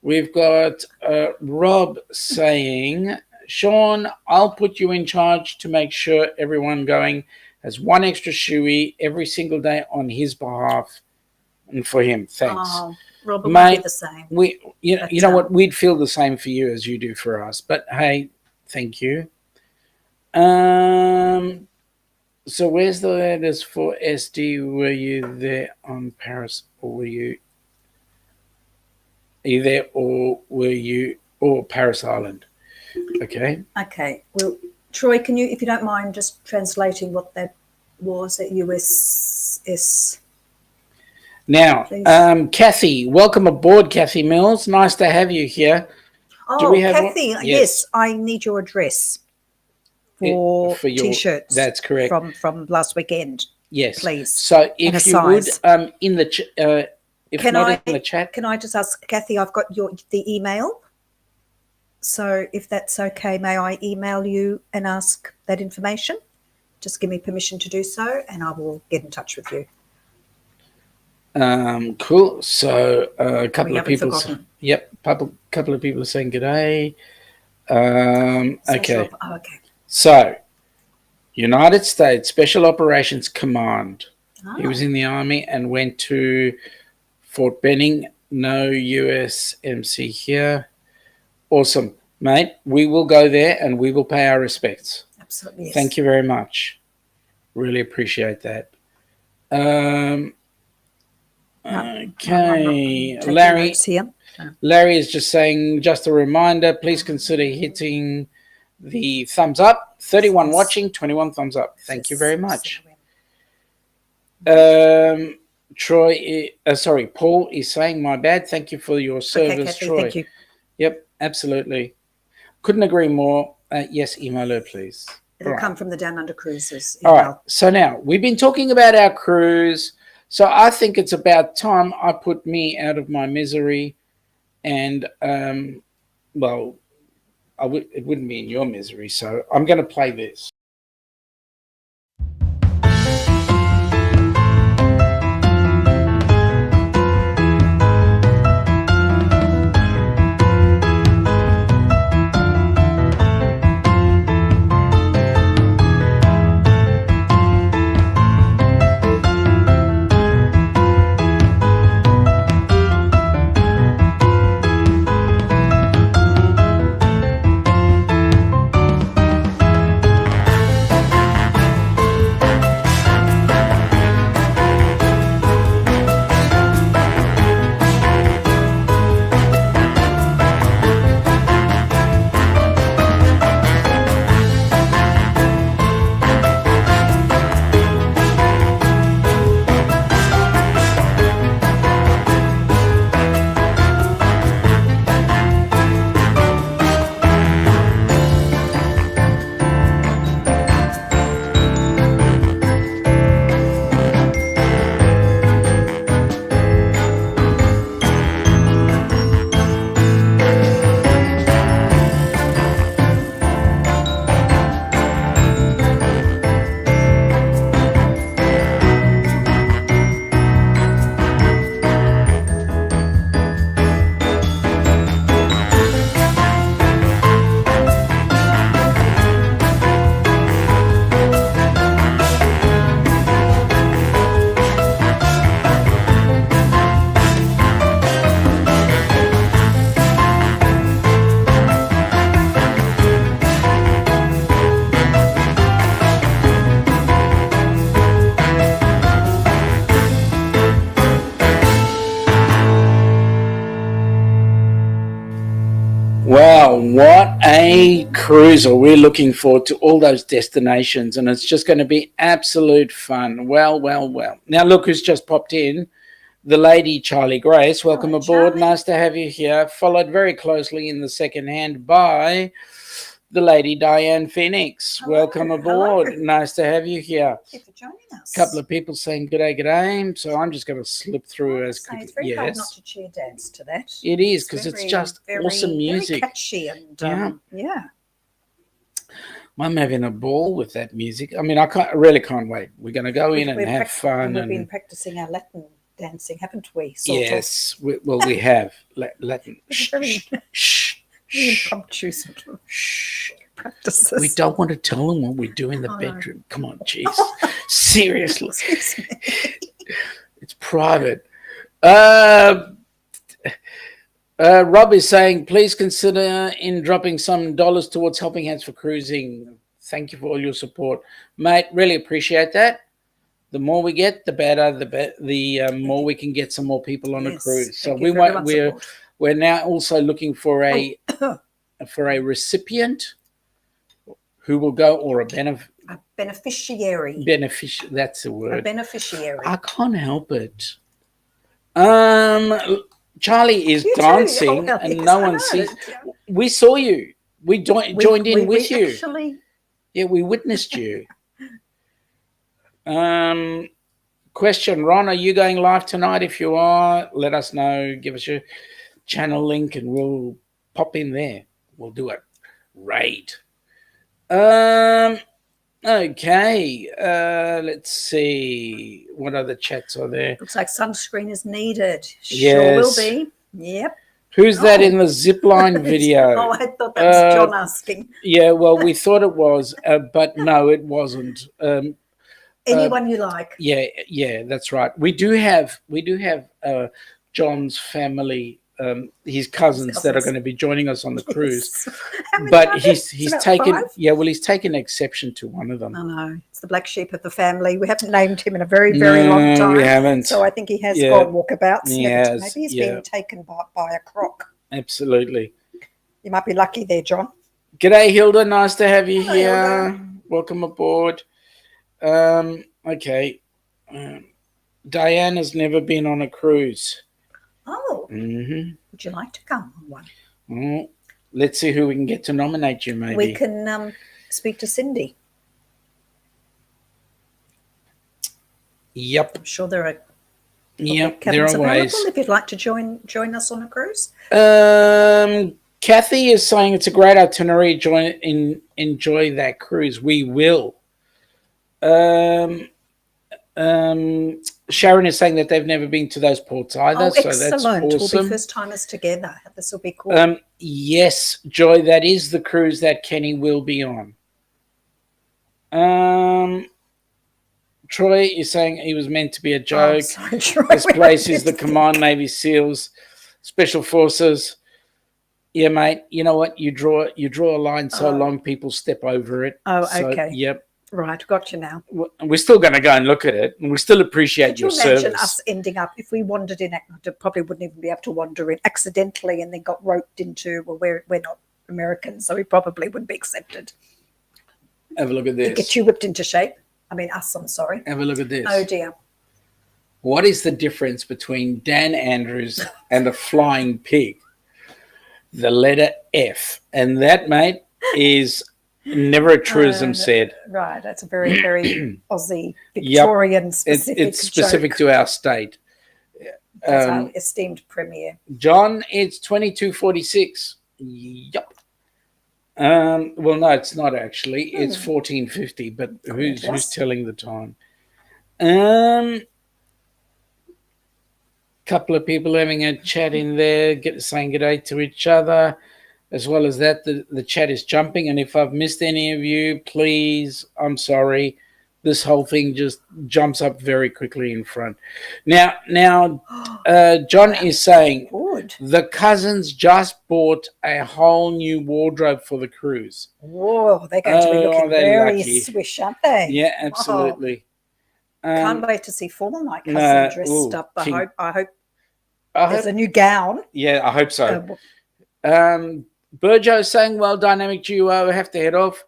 We've got Rob saying, Sean, I'll put you in charge to make sure everyone going has one extra shoey every single day on his behalf and for him. Thanks. Oh, Rob, it would be the same. You know what? We'd feel the same for you as you do for us. But hey, thank you. So where's the letters for SD? Were you there on Paris, or were you? Are you there, or were you, or Paris Island? Okay. Okay. Well, Troy, can you, if you don't mind, just translating what that was at USS? Now, Kathy, welcome aboard, Kathy Mills. Nice to have you here. Oh, Kathy, yes, I need your address for your T-shirts. That's correct. From last weekend. Yes, please. So if you would, in the in the chat, can I just ask Kathy? I've got the email. So if that's okay, may I email you and ask that information? Just give me permission to do so, and I will get in touch with you. Cool. So a couple of people. Yep, couple of people are saying g'day. Okay. Okay. So, United States Special Operations Command. He was in the Army and went to Fort Benning. No USMC here. Awesome, mate. We will go there and we will pay our respects. Absolutely. Yes. Thank you very much. Really appreciate that. Okay, Larry is just saying, just a reminder, please consider hitting the thumbs up. 31 watching, 21 thumbs up. Thank you very much. Paul is saying, my bad. Thank you for your service, Kathy, Troy. Thank you. Yep, absolutely. Couldn't agree more. Yes, email her, please. It'll come from the Down Under Cruises. All right. So now we've been talking about our cruise. So I think it's about time I put me out of my misery, and well, it wouldn't be in your misery. So I'm going to play this. Wow, what a cruiser. We're looking forward to all those destinations, and it's just going to be absolute fun. Well. Now, look who's just popped in. The lady Charlie Grace, welcome Hello, aboard. Charlie. Nice to have you here. Followed very closely in the second hand by the lady Diane Phoenix. Hello, Welcome aboard. hello. Nice to have you here. Thank you for joining us. A couple of people saying g'day, g'day. So I'm just going to slip through as quickly. It's very hard not to cheer dance to that. It is, because it's just awesome music. Very catchy and yeah. I'm having a ball with that music. I mean, I really can't wait. We're going to go in and have fun. We've been practicing our Latin dancing, haven't we? Yes. We have Latin. Very impromptu sort of practices. We don't want to tell them what we do in the bedroom. Come on, jeez. Seriously. It's private. Rob is saying, please consider in dropping some dollars towards Helping Hands for Cruising. Thank you for all your support. Mate, really appreciate that. The more we get, the better. The more we can get some more people on a cruise. So we're now also looking for a recipient who will go, or a beneficiary. That's the word. A beneficiary. I can't help it. Charlie is dancing, and no one sees. We saw you. We joined in with you. Yeah, we witnessed you. Question, Ron, are you going live tonight? If you are, let us know. Give us your channel link, and we'll pop in there. We'll do it. Raid. Okay. Let's see. What other chats are there? Looks like sunscreen is needed. Yes. Sure will be. Yep. Who's that in the zipline video? Oh, I thought that was John asking. Yeah, well, we thought it was, but no, it wasn't. Anyone you like. Yeah, that's right. We do have John's family, his cousins that are going to be joining us on the cruise. But he's taken 5? He's taken exception to one of them. I know. It's the black sheep of the family. We haven't named him in a very, very long time. We haven't. So I think he has gone walkabouts. Yes, maybe he's been taken by a croc. Absolutely. You might be lucky there, John. G'day, Hilda. Nice to have you here. Hilda. Welcome aboard. Okay. Diane has never been on a cruise. Oh. Mm-hmm. Would you like to come on one? Well, let's see who we can get to nominate you, maybe. We can speak to Cindy. Yep. I'm sure there are there are ways. If you'd like to join us on a cruise. Kathy is saying it's a great itinerary. Enjoy that cruise. We will. Sharon is saying that they've never been to those ports either. Oh, so excellent. That's awesome. We'll be first timers together. This will be cool. Yes, Joy, that is the cruise that Kenny will be on. Troy is saying he was meant to be a joke. Sorry, Troy. This place is the Command Navy SEALs, Special Forces. Yeah, mate. You know what? You draw a line so long people step over it. Oh, so, okay. Yep. Right, got you now. We're still going to go and look at it, and we still appreciate your service. Could you imagine us ending up, if we wandered in, probably wouldn't even be able to wander in accidentally, and then got roped into, well, we're not Americans, so we probably wouldn't be accepted. Have a look at this. Get you whipped into shape. I mean, us, I'm sorry. Have a look at this. Oh, dear. What is the difference between Dan Andrews and a flying pig? The letter F. And that, mate, is never a truism said. Right. That's a very, very Aussie, Victorian specific It's specific joke. To our state. That's our esteemed premier. John, it's 22:46. Yep. Well, no, it's not actually. It's 14:50, but who's telling the time? Couple of people having a chat in there, saying good day to each other. As well as that, the chat is jumping. And if I've missed any of you, please, I'm sorry. This whole thing just jumps up very quickly in front. Now, John is saying the cousins just bought a whole new wardrobe for the cruise. Whoa, they're going to be looking very lucky. Swish, aren't they? Yeah, absolutely. Can't wait to see formal night cousin dressed up. I hope there's a new gown. Yeah, I hope so. Burjo saying, well, dynamic duo, I have to head off.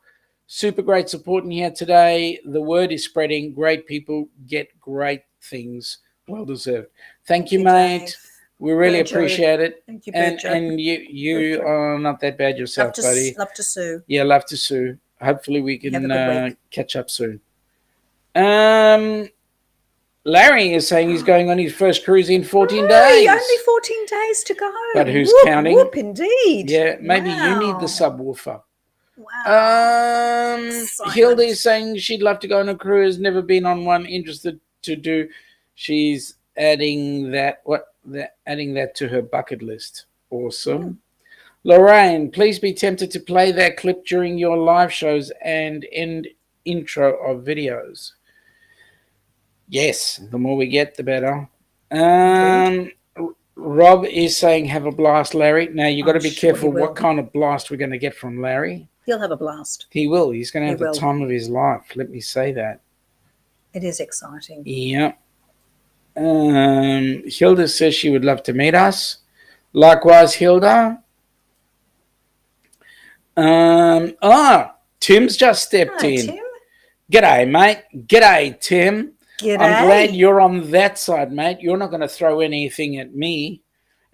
Super great support in here today. The word is spreading. Great people get great things. Well deserved. Thank you, you, mate. Dave. We really Virgil. appreciate it. Thank you, And Virgil. you are not that bad yourself, buddy. Love to sue. Yeah, love to sue. Hopefully we Have a can good week. catch up soon. Larry is saying he's going on his first cruise in 14 days. Only 14 days to go. But who's whoop, counting? Whoop, indeed. Yeah, maybe you need the Wow. subwoofer. Wow. Hilda is saying she'd love to go on a cruise, never been on one, interested to do. She's adding that to her bucket list. Awesome. Lorraine, please be tempted to play that clip during your live shows and end intro of videos. Yes, the more we get, the better. Rob is saying, have a blast, Larry. Now, you've got to be careful what kind of blast we're going to get from Larry. He'll have a blast. He will. He's going to have the time of his life. Let me say that. It is exciting. Yeah. Hilda says she would love to meet us. Likewise, Hilda. Tim's just stepped in. Tim. G'day, mate. G'day, Tim. G'day. I'm glad you're on that side, mate. You're not going to throw anything at me.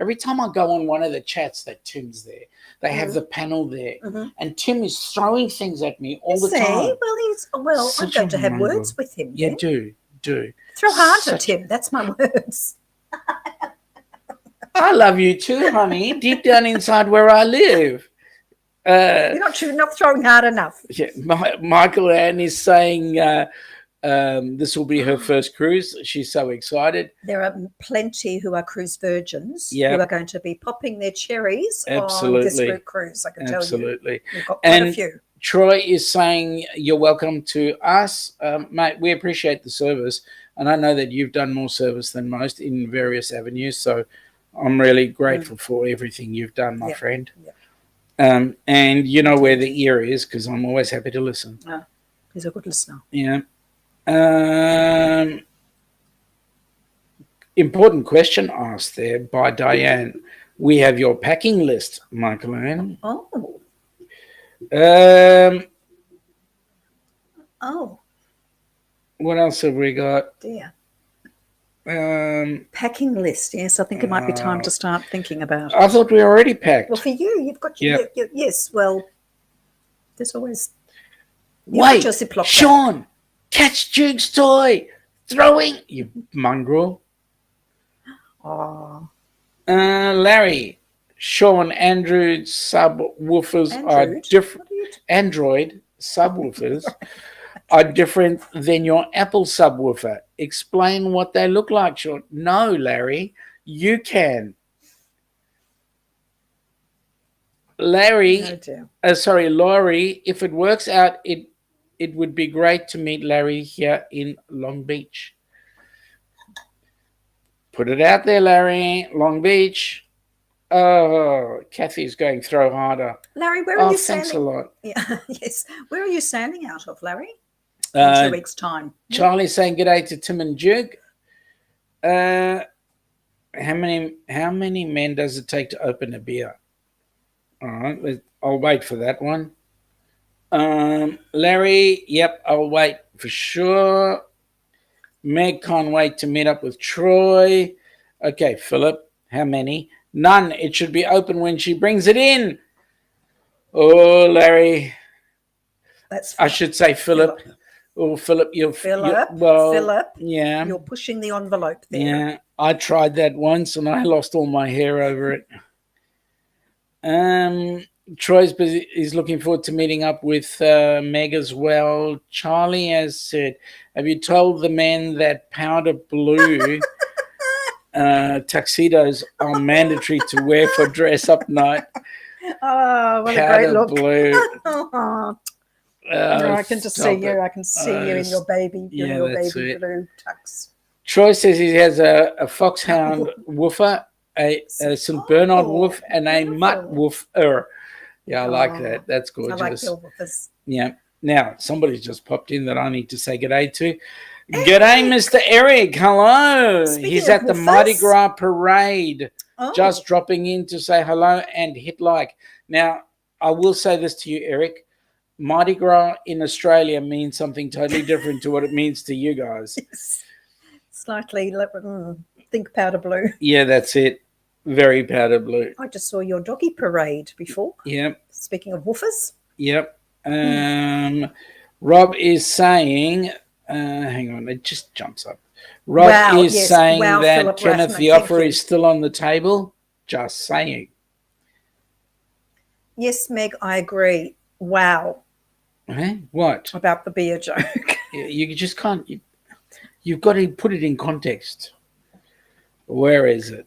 Every time I go on one of the chats that Tim's there, they have the panel there, and Tim is throwing things at me all the time. Well, I'm going to have words with him. Yeah, do. Throw hard at Tim. That's my words. I love you too, honey. Deep down inside where I live. You're not throwing hard enough. Yeah, Michael Ann is saying this will be her first cruise. She's so excited. There are plenty who are cruise virgins who are going to be popping their cherries on this cruise. I can tell you. We've got quite a few. Troy is saying you're welcome to us, mate. We appreciate the service, and I know that you've done more service than most in various avenues. So I'm really grateful for everything you've done, my friend. Yeah. And you know where the ear is, because I'm always happy to listen. He's a good listener. Yeah. Important question asked there by Diane. We have your packing list, Michael Ann. What else have we got? Dear. Packing list. Yes, I think it might be time to start thinking about it. I thought we already packed. Well, for you, you've got your yes. Well, there's always wait. Sean, catch Duke's toy, throwing you mongrel. Larry, Sean, Android subwoofers are different. Android subwoofers are different than your Apple subwoofer. Explain what they look like, Sean. No, Larry, you can. Laurie, if it works out, it would be great to meet Larry here in Long Beach. Put it out there, Larry. Long Beach. Oh, Kathy's going throw harder. Larry, where are you sailing? Thanks a lot. Yeah, yes. Where are you sailing out of, Larry? In 2 weeks' time. Charlie's saying g'day to Tim and Duke. How many men does it take to open a beer? All right, I'll wait for that one. Larry, yep, I'll wait for sure. Meg can't wait to meet up with Troy. Okay, Philip, how many? None. It should be open when she brings it in. Oh, Larry. I should say Philip. Oh, Philip, Philip. Yeah. You're pushing the envelope there. Yeah, I tried that once and I lost all my hair over it. Troy's busy. He's looking forward to meeting up with Meg as well. Charlie has said, have you told the men that powder blue tuxedos are mandatory to wear for dress-up night? Oh, what powder a great look. Blue. I can just see you. I can see you in your baby blue tux. Troy says he has a foxhound woofer, a St. Bernard woof, and a mutt woofer. Yeah, I like that. That's gorgeous. I like your woofers. Yeah. Now, somebody's just popped in that I need to say g'day to. G'day, Mr. Eric. Hello. He's at the Mardi Gras parade. Just dropping in to say hello and hit like. Now, I will say this to you, Eric. Mardi Gras in Australia means something totally different to what it means to you guys. Slightly. Think powder blue. Yeah, that's it. Very powder blue. I just saw your doggy parade before. Yep. Speaking of woofers. Yep. Rob is saying, hang on, it just jumps up. Rob Wow, is yes. saying Wow, that Philip Kenneth, Rathman, the thank offer you. is still on the table. Just saying. Yes, Meg, I agree. Wow. What? About the beer joke. You just can't. You've got to put it in context. Where is it?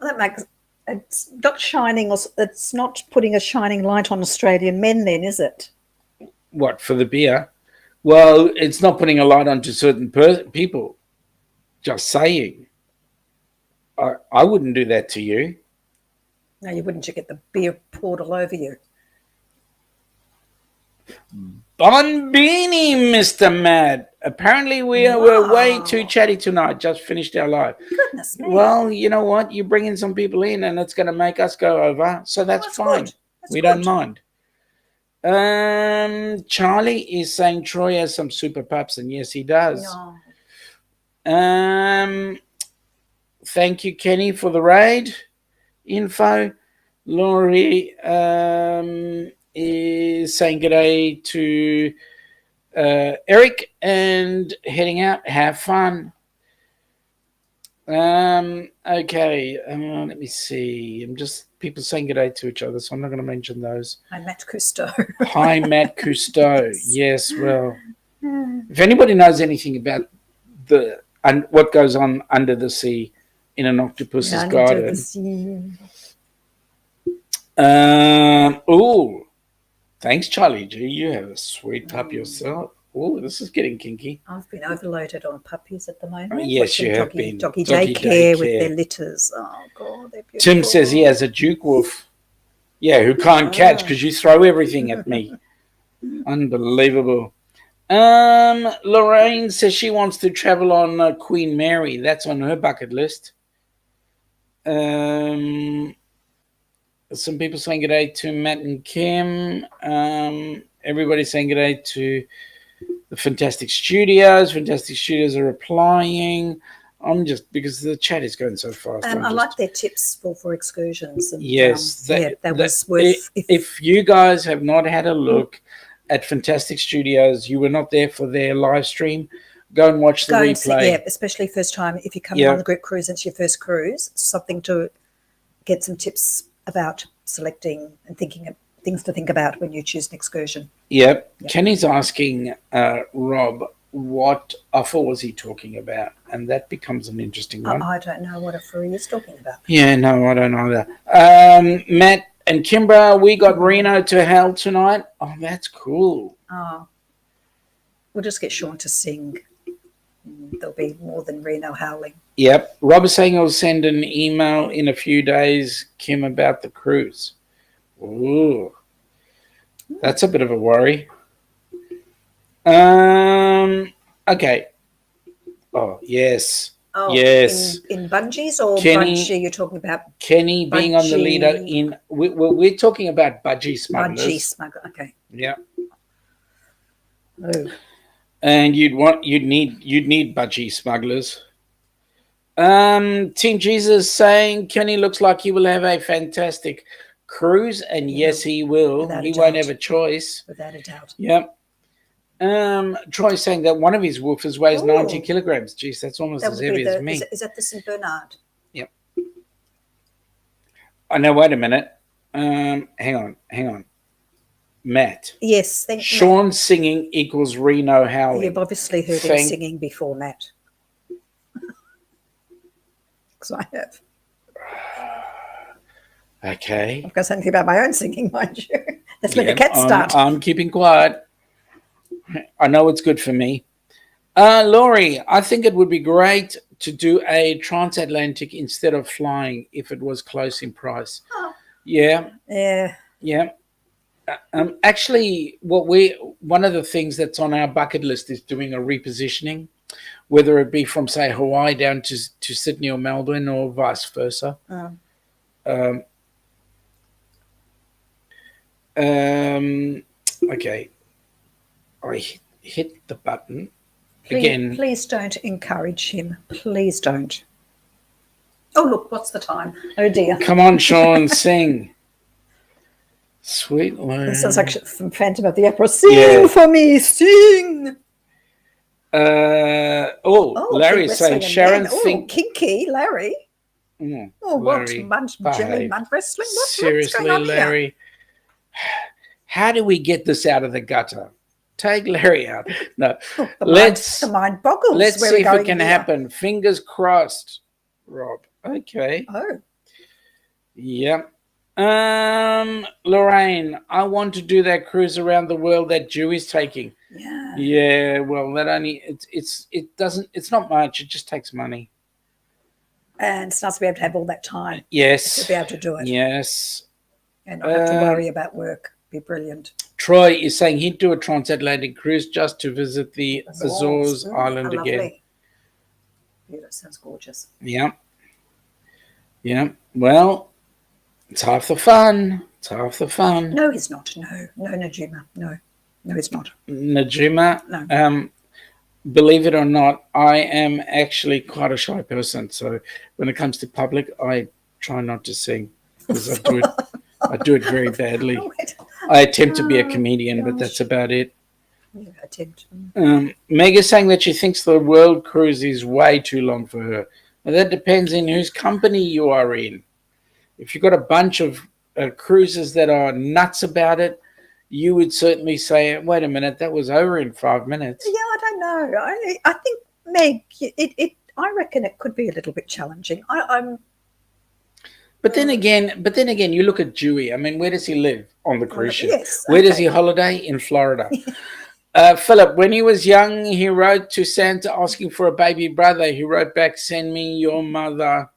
That makes it's not shining. It's not putting a shining light on Australian men. Then is it? What, for the beer? Well, it's not putting a light onto certain people. Just saying. I wouldn't do that to you. No, you wouldn't. You get the beer poured all over you. Bonbini, Mr. Mad. Apparently we're way too chatty tonight. Just finished our live. Goodness me. Well, you know what? You're bringing some people in and it's going to make us go over. So that's fine. We don't mind. Charlie is saying Troy has some super pups, and yes, he does. No. Thank you, Kenny, for the raid info. Laurie is saying good day to Eric and heading out. Have fun. Okay. Let me see. I'm just people saying good day to each other, so I'm not going to mention those. Hi, Matt Cousteau. Hi, Matt Cousteau. Yes. Well, if anybody knows anything about what goes on under the sea in an octopus's garden. Thanks, Charlie G. You have a sweet pup yourself. Oh, this is getting kinky. I've been overloaded on puppies at the moment. Yes, you have been. Doggy daycare with their litters. Oh, God, they're beautiful. Tim says he has a Duke wolf. Yeah, who can't catch because you throw everything at me. Unbelievable. Lorraine says she wants to travel on Queen Mary. That's on her bucket list. Some people saying good day to Matt and Kim. Everybody saying good day to the Fantastic Studios. Fantastic Studios are replying. I'm just because the chat is going so fast. I like their tips for excursions. And, yes, that was worth. If you guys have not had a look at Fantastic Studios, you were not there for their live stream. Go and watch the replay. Especially first time if you come on the group cruise. It's your first cruise. Something to get some tips about selecting and thinking of things to think about when you choose an excursion. Yep. Kenny's asking Rob what offer was he talking about, and that becomes an interesting one. I don't know what offer he is talking about. Yeah, no, I don't know that. Matt and Kimbra, we got Reno to hell tonight. Oh, that's cool. Oh, we'll just get Sean to sing. There'll be more than Reno howling. Yep. Rob is saying he'll send an email in a few days, Kim, about the cruise. Ooh. That's a bit of a worry. Okay. Oh, yes. Oh, yes. In bungees or Brunch you're talking about? Kenny being on the leader in... We're talking about budgie smugglers. Budgie smuggler, okay. Yeah. Oh. And you'd need budgie smugglers. Team Jesus saying Kenny looks like he will have a fantastic cruise, and yes, he will. He won't have a choice. Without a doubt. Yep. Troy saying that one of his woofers weighs 90 kilograms. Jeez, that's almost as heavy as me. Is that the St. Bernard? Yep. Oh, no, wait a minute. Hang on. Matt. Yes, thank you. Sean singing equals Reno howling. You've obviously heard him singing before, Matt. Because I have. Okay. I've got something about my own singing, mind you. That's when the cats start. I'm keeping quiet. I know it's good for me. Laurie, I think it would be great to do a transatlantic instead of flying if it was close in price. Oh. Yeah. Yeah. Yeah. Actually, one of the things that's on our bucket list is doing a repositioning, whether it be from, say, Hawaii down to Sydney or Melbourne or vice versa. Oh. Okay. I hit the button again. Please don't encourage him. Please don't. Oh, look, what's the time? Oh, dear. Come on, Sean, sing. Sweet This sounds Larry. like from Phantom of the Opera. Sing Yeah. for me, sing. Oh, Larry's keep saying wrestling Sharon again. Oh, think. kinky, Larry. Oh, Larry, what? Jelly behave. mud wrestling? What's going Seriously, on here? Larry. How do we get this out of the gutter? Take Larry out. No, Oh, the let's mind boggles. let's Where see we're if it going can here. happen. Fingers crossed, Rob. Okay. Oh, Yep. Lorraine, I want to do that cruise around the world that Jew is taking. yeah. Yeah, well, that only it's not much. It just takes money. And it's nice to be able to have all that time Yes. to be able to do it Yes. and not have to worry about work. Be brilliant. Troy is saying he'd do a transatlantic cruise just to visit the Azores island how again. lovely. Yeah, that sounds gorgeous. Yeah. Yeah. Well, it's half the fun. It's half the fun. No, he's not. No, Najima. No, he's not. Najima, No. Believe it or not, I am actually quite a shy person. So when it comes to public, I try not to sing because I do it very badly. I attempt to be a comedian, but that's about it. Yeah, attempt. Meg is saying that she thinks the world cruise is way too long for her. Now, that depends in whose company you are in. If you've got a bunch of cruises that are nuts about it, you would certainly say, wait a minute, that was over in 5 minutes. Yeah, I don't know. I think, Meg, I reckon it could be a little bit challenging. But then again, you look at Dewey. I mean, where does he live on the cruise ship? Yes, Where does he holiday? In Florida. Philip, when he was young, he wrote to Santa asking for a baby brother. He wrote back, send me your mother.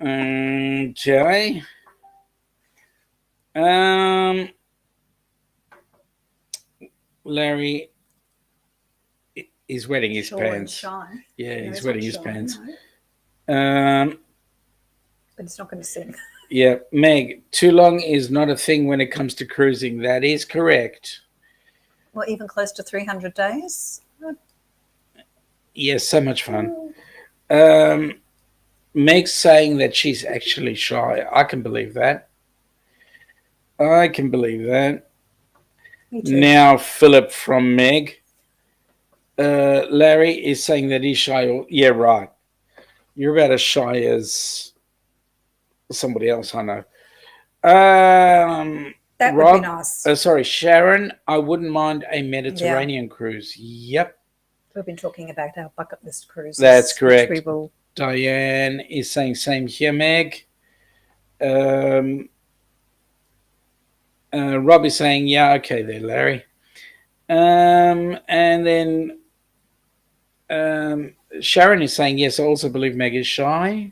Okay. Larry is wetting his pants. Yeah, he's wetting his pants. But it's not going to sing. Yeah, Meg, too long is not a thing when it comes to cruising. That is correct. Well, even close to 300 days. Yes, so much fun. Meg's saying that she's actually shy. I can believe that. I can believe that. Me too. Now, Philip from Meg. Larry is saying that he's shy. Yeah, right. You're about as shy as somebody else I know. That Rob, would be nice. Sorry, Sharon, I wouldn't mind a Mediterranean cruise. Yep. We've been talking about our bucket list cruises. That's correct. We will... Diane is saying same here, Meg. Rob is saying, yeah, okay there, Larry. And then Sharon is saying, yes, I also believe Meg is shy.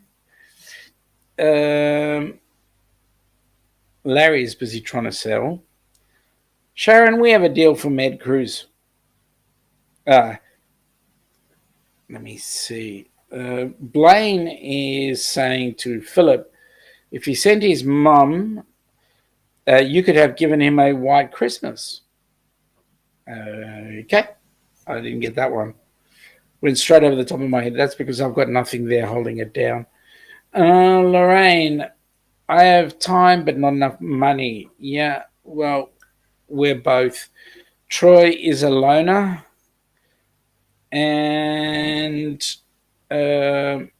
Larry is busy trying to sell. Sharon, we have a deal for Med Cruise. Let me see. Blaine is saying to Philip, if he sent his mum, you could have given him a white Christmas. Okay. I didn't get that one. Went straight over the top of my head. That's because I've got nothing there holding it down. Lorraine, I have time but not enough money. Yeah, well, we're both. Troy is a loner. And Sharon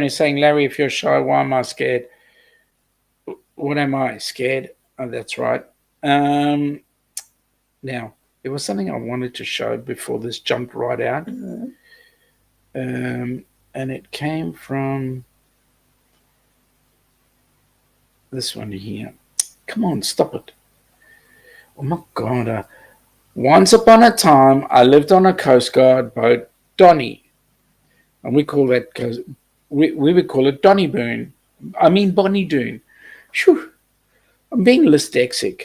is saying, Larry, if you're shy, why am I scared? What am I, scared? Oh, that's right. Now, there was something I wanted to show before this jumped right out. Mm-hmm. And it came from this one here. Come on, stop it. Oh, my God. Once upon a time, I lived on a Coast Guard boat, Donny. And we call that, we would call it Donny Boone. I mean Bonnie Doon. Phew. I'm being dyslexic.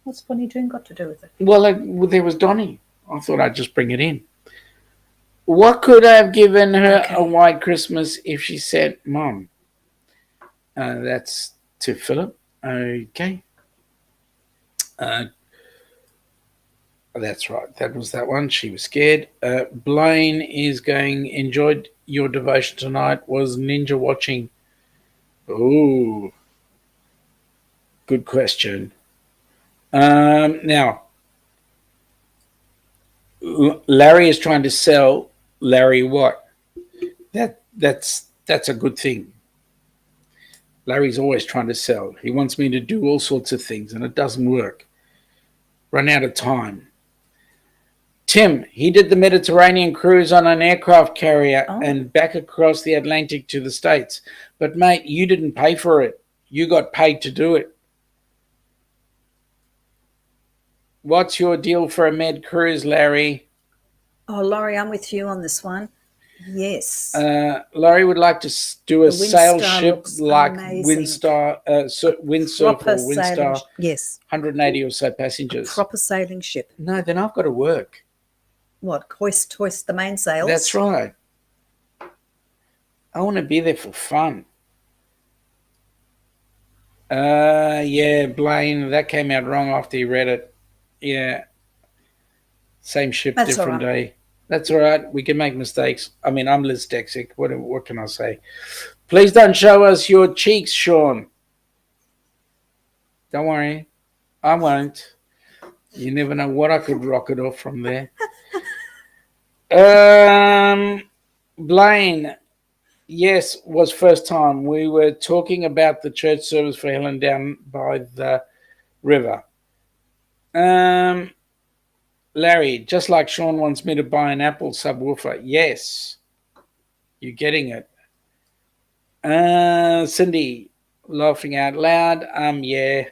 What's Bonnie Doon got to do with it? Well, there was Donny. I thought I'd just bring it in. What could I have given her a white Christmas if she said, Mom? That's to Philip. Okay. That's right. That was that one. She was scared. Blaine is going, enjoyed your devotion tonight. Was ninja watching? Oh, good question. Now, Larry is trying to sell Larry what? That's a good thing. Larry's always trying to sell. He wants me to do all sorts of things, and it doesn't work. Run out of time. Tim, he did the Mediterranean cruise on an aircraft carrier and back across the Atlantic to the States. But, mate, you didn't pay for it. You got paid to do it. What's your deal for a med cruise, Larry? Oh, Laurie, I'm with you on this one. Yes. Laurie would like to do a sail ship like amazing. Windsurf or Windstar. Yes. 180 or so passengers. A proper sailing ship. No, then I've got to work. What? Hoist the mainsails? That's right. I want to be there for fun. Yeah, Blaine, that came out wrong after he read it. Yeah. Same ship, That's different day. That's all right. We can make mistakes. I mean, I'm dyslexic. What can I say? Please don't show us your cheeks, Sean. Don't worry. I won't. You never know what I could rocket off from there. Blaine, yes, was first time. We were talking about the church service for Helen down by the river. Larry, just like Sean wants me to buy an Apple subwoofer. Yes, you're getting it. Cindy, laughing out loud. Yeah.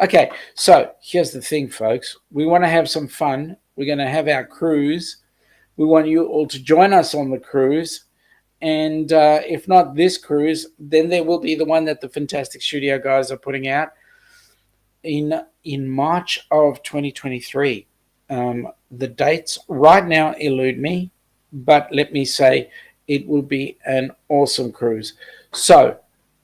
Okay, so here's the thing, folks. We want to have some fun. We're going to have our cruise. We want you all to join us on the cruise. And if not this cruise, then there will be the one that the Fantastic Studio guys are putting out in March of 2023. The dates right now elude me, but let me say it will be an awesome cruise. So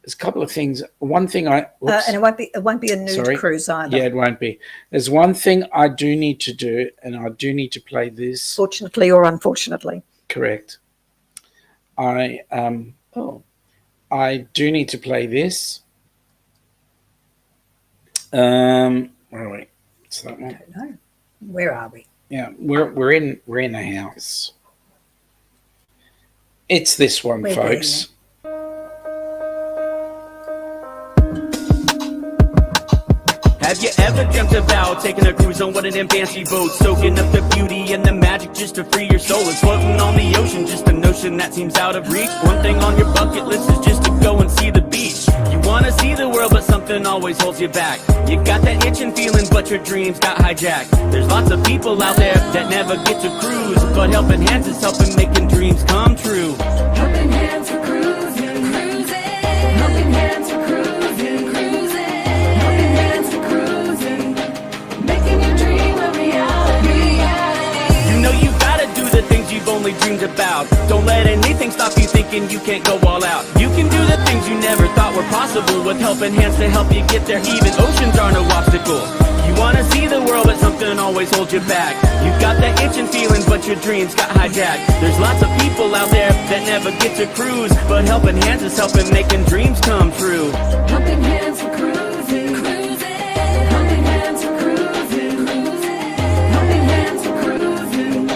there's a couple of things. One thing and it won't be a nude cruise either. Yeah, it won't be. There's one thing I do need to do, and I do need to play this. Fortunately or unfortunately. Correct. I do need to play this. Where are we? It's that one. I don't know. Where are we? Yeah, we're in a house. It's this one, folks. Have you ever dreamt about taking a cruise on one of them fancy boats, soaking up the beauty and the magic just to free your soul, and floating on the ocean, just a notion that seems out of reach? One thing on your bucket list is just to go and see the beach. You want to see the world, but something always holds you back. You got that itching feeling, but your dreams got hijacked. There's lots of people out there that never get to cruise, but Helping Hands is helping making dreams come true. Helping Hands for cruising, cruising. Helping Hands for cruising, cruising. Helping Hands for cruising, making your dream a reality. You know you gotta do the things you've only dreamed about. Don't let anything stop you thinking you can't go all out. You can do the things you never thought were possible with Helping Hands to help you get there. Even oceans are no obstacle. You wanna see the world, but something always holds you back. You got that itching feeling, but your dreams got hijacked. There's lots of people out there that never get to cruise, but Helping Hands is helping making dreams come true. Helping Hands for cruising, cruising. Helping Hands for cruising, cruising. Helping Hands for cruising,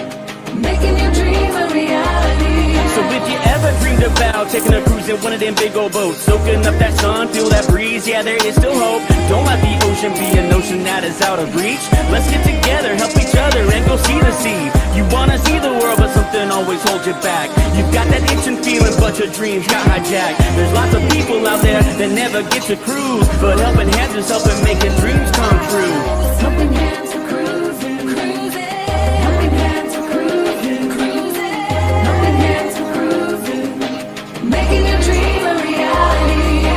making your dream a reality. So if you ever dreamed about taking a cruise in one of them big old boats, soaking up that sun, feel that breeze, yeah, there is still hope. Don't let the ocean be a notion that is out of reach. Let's get together, help each other, and go see the sea. You wanna see the world, but something always holds you back. You've got that itching feeling, but your dreams got hijacked. There's lots of people out there that never get to cruise, but Helping Hands is helping making dreams come true. Helping Hands for cruising, cruising. Helping Hands for cruising, cruising. Helping Hands for cruising, making your dream a reality.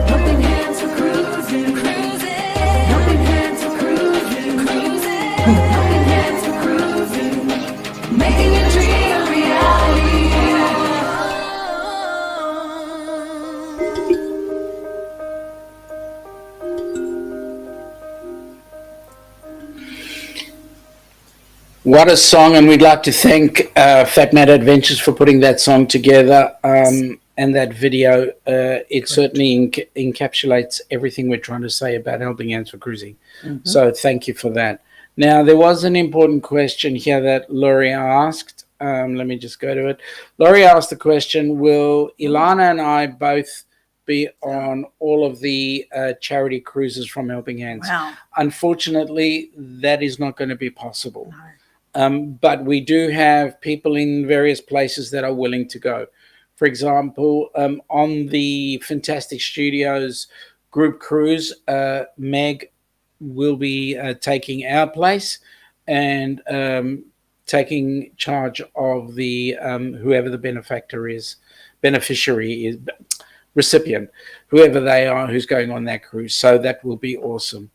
Helping Hands for cruising, cruising. Helping Hands for cruising, cruising. Helping Hands for cruising, making your dream a reality. What a song, and we'd like to thank Fat Mad Adventures for putting that song together and that video. It certainly encapsulates everything we're trying to say about helping hands for cruising. So thank you for that. Now, there was an important question here that Laurie asked. Let me just go to it. Laurie asked the question, will Ilana and I both be on all of the charity cruises from Helping Hands? Wow. Unfortunately, that is not going to be possible. But we do have people in various places that are willing to go. For example, on the Fantastic Studios group cruise, Meg will be taking our place and taking charge of the whoever the beneficiary is, recipient, whoever they are who's going on that cruise. So that will be awesome.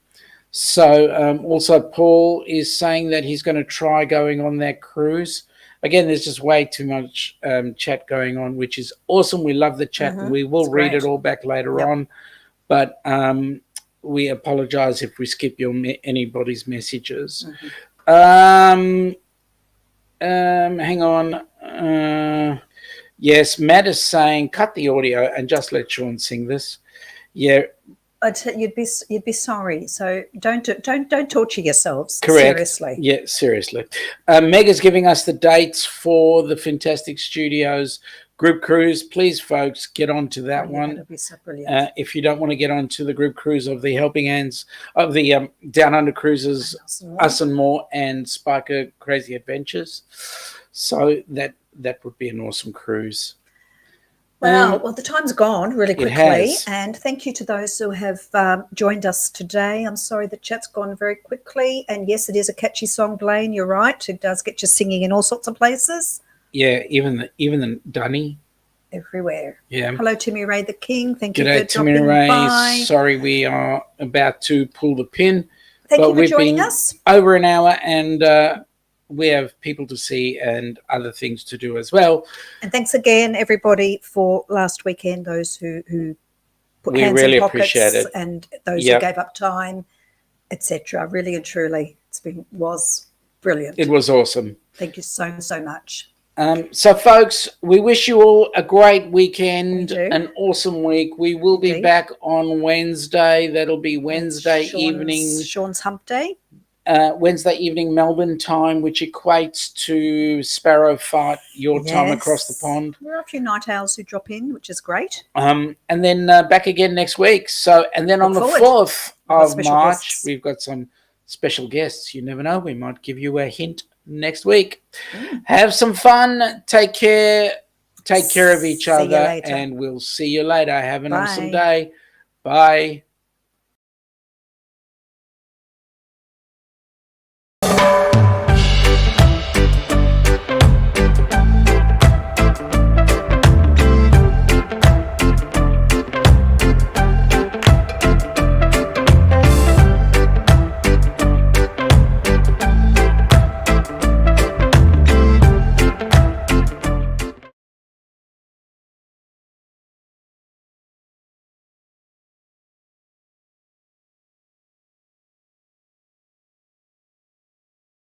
So also Paul is saying that he's going to try going on that cruise. Again, there's just way too much chat going on, which is awesome. We love the chat. We will read it all back later on. But we apologize if we skip anybody's messages. Hang on. Yes, Matt is saying, cut the audio and just let Sean sing this. Yeah. You'd be sorry. So don't torture yourselves. Correct. Seriously. Yeah, seriously. Meg is giving us the dates for the Fantastic Studios group cruise. Please, folks, get on to that one. That'd be so brilliant. If you don't want to get on to the group cruise of the Helping Hands, of the Down Under Cruises, Us and More, and Spiker Crazy Adventures. So that would be an awesome cruise. Well, the time's gone really quickly. Has. And thank you to those who have joined us today. I'm sorry the chat's gone very quickly. And yes, it is a catchy song, Blaine. You're right. It does get you singing in all sorts of places. Yeah, even the Dunny. Everywhere. Yeah. Hello, Timmy Ray the King. Thank you G'day, for dropping Timmy Ray. by. Sorry, we are about to pull the pin. Thank you for we've joining been us. over an hour, and we have people to see and other things to do as well. And thanks again, everybody, for last weekend, those who put We hands really in pockets appreciate it. and those who gave up time, etc. Really and truly, was brilliant. It was awesome. Thank you so much. So, folks, we wish you all a great weekend, We do. an awesome week. We will be Indeed. back on Wednesday. That'll be Wednesday evening. Sean's Hump Day. Wednesday evening Melbourne time, which equates to Sparrow Fight, your time across the pond. There are a few night owls who drop in, which is great. And then back again next week. So, and then on the 4th of March, we've got some special guests. You never know. We might give you a hint next week. Have some fun. Take care. Take care of each other. And we'll see you later. Have an awesome day. Bye.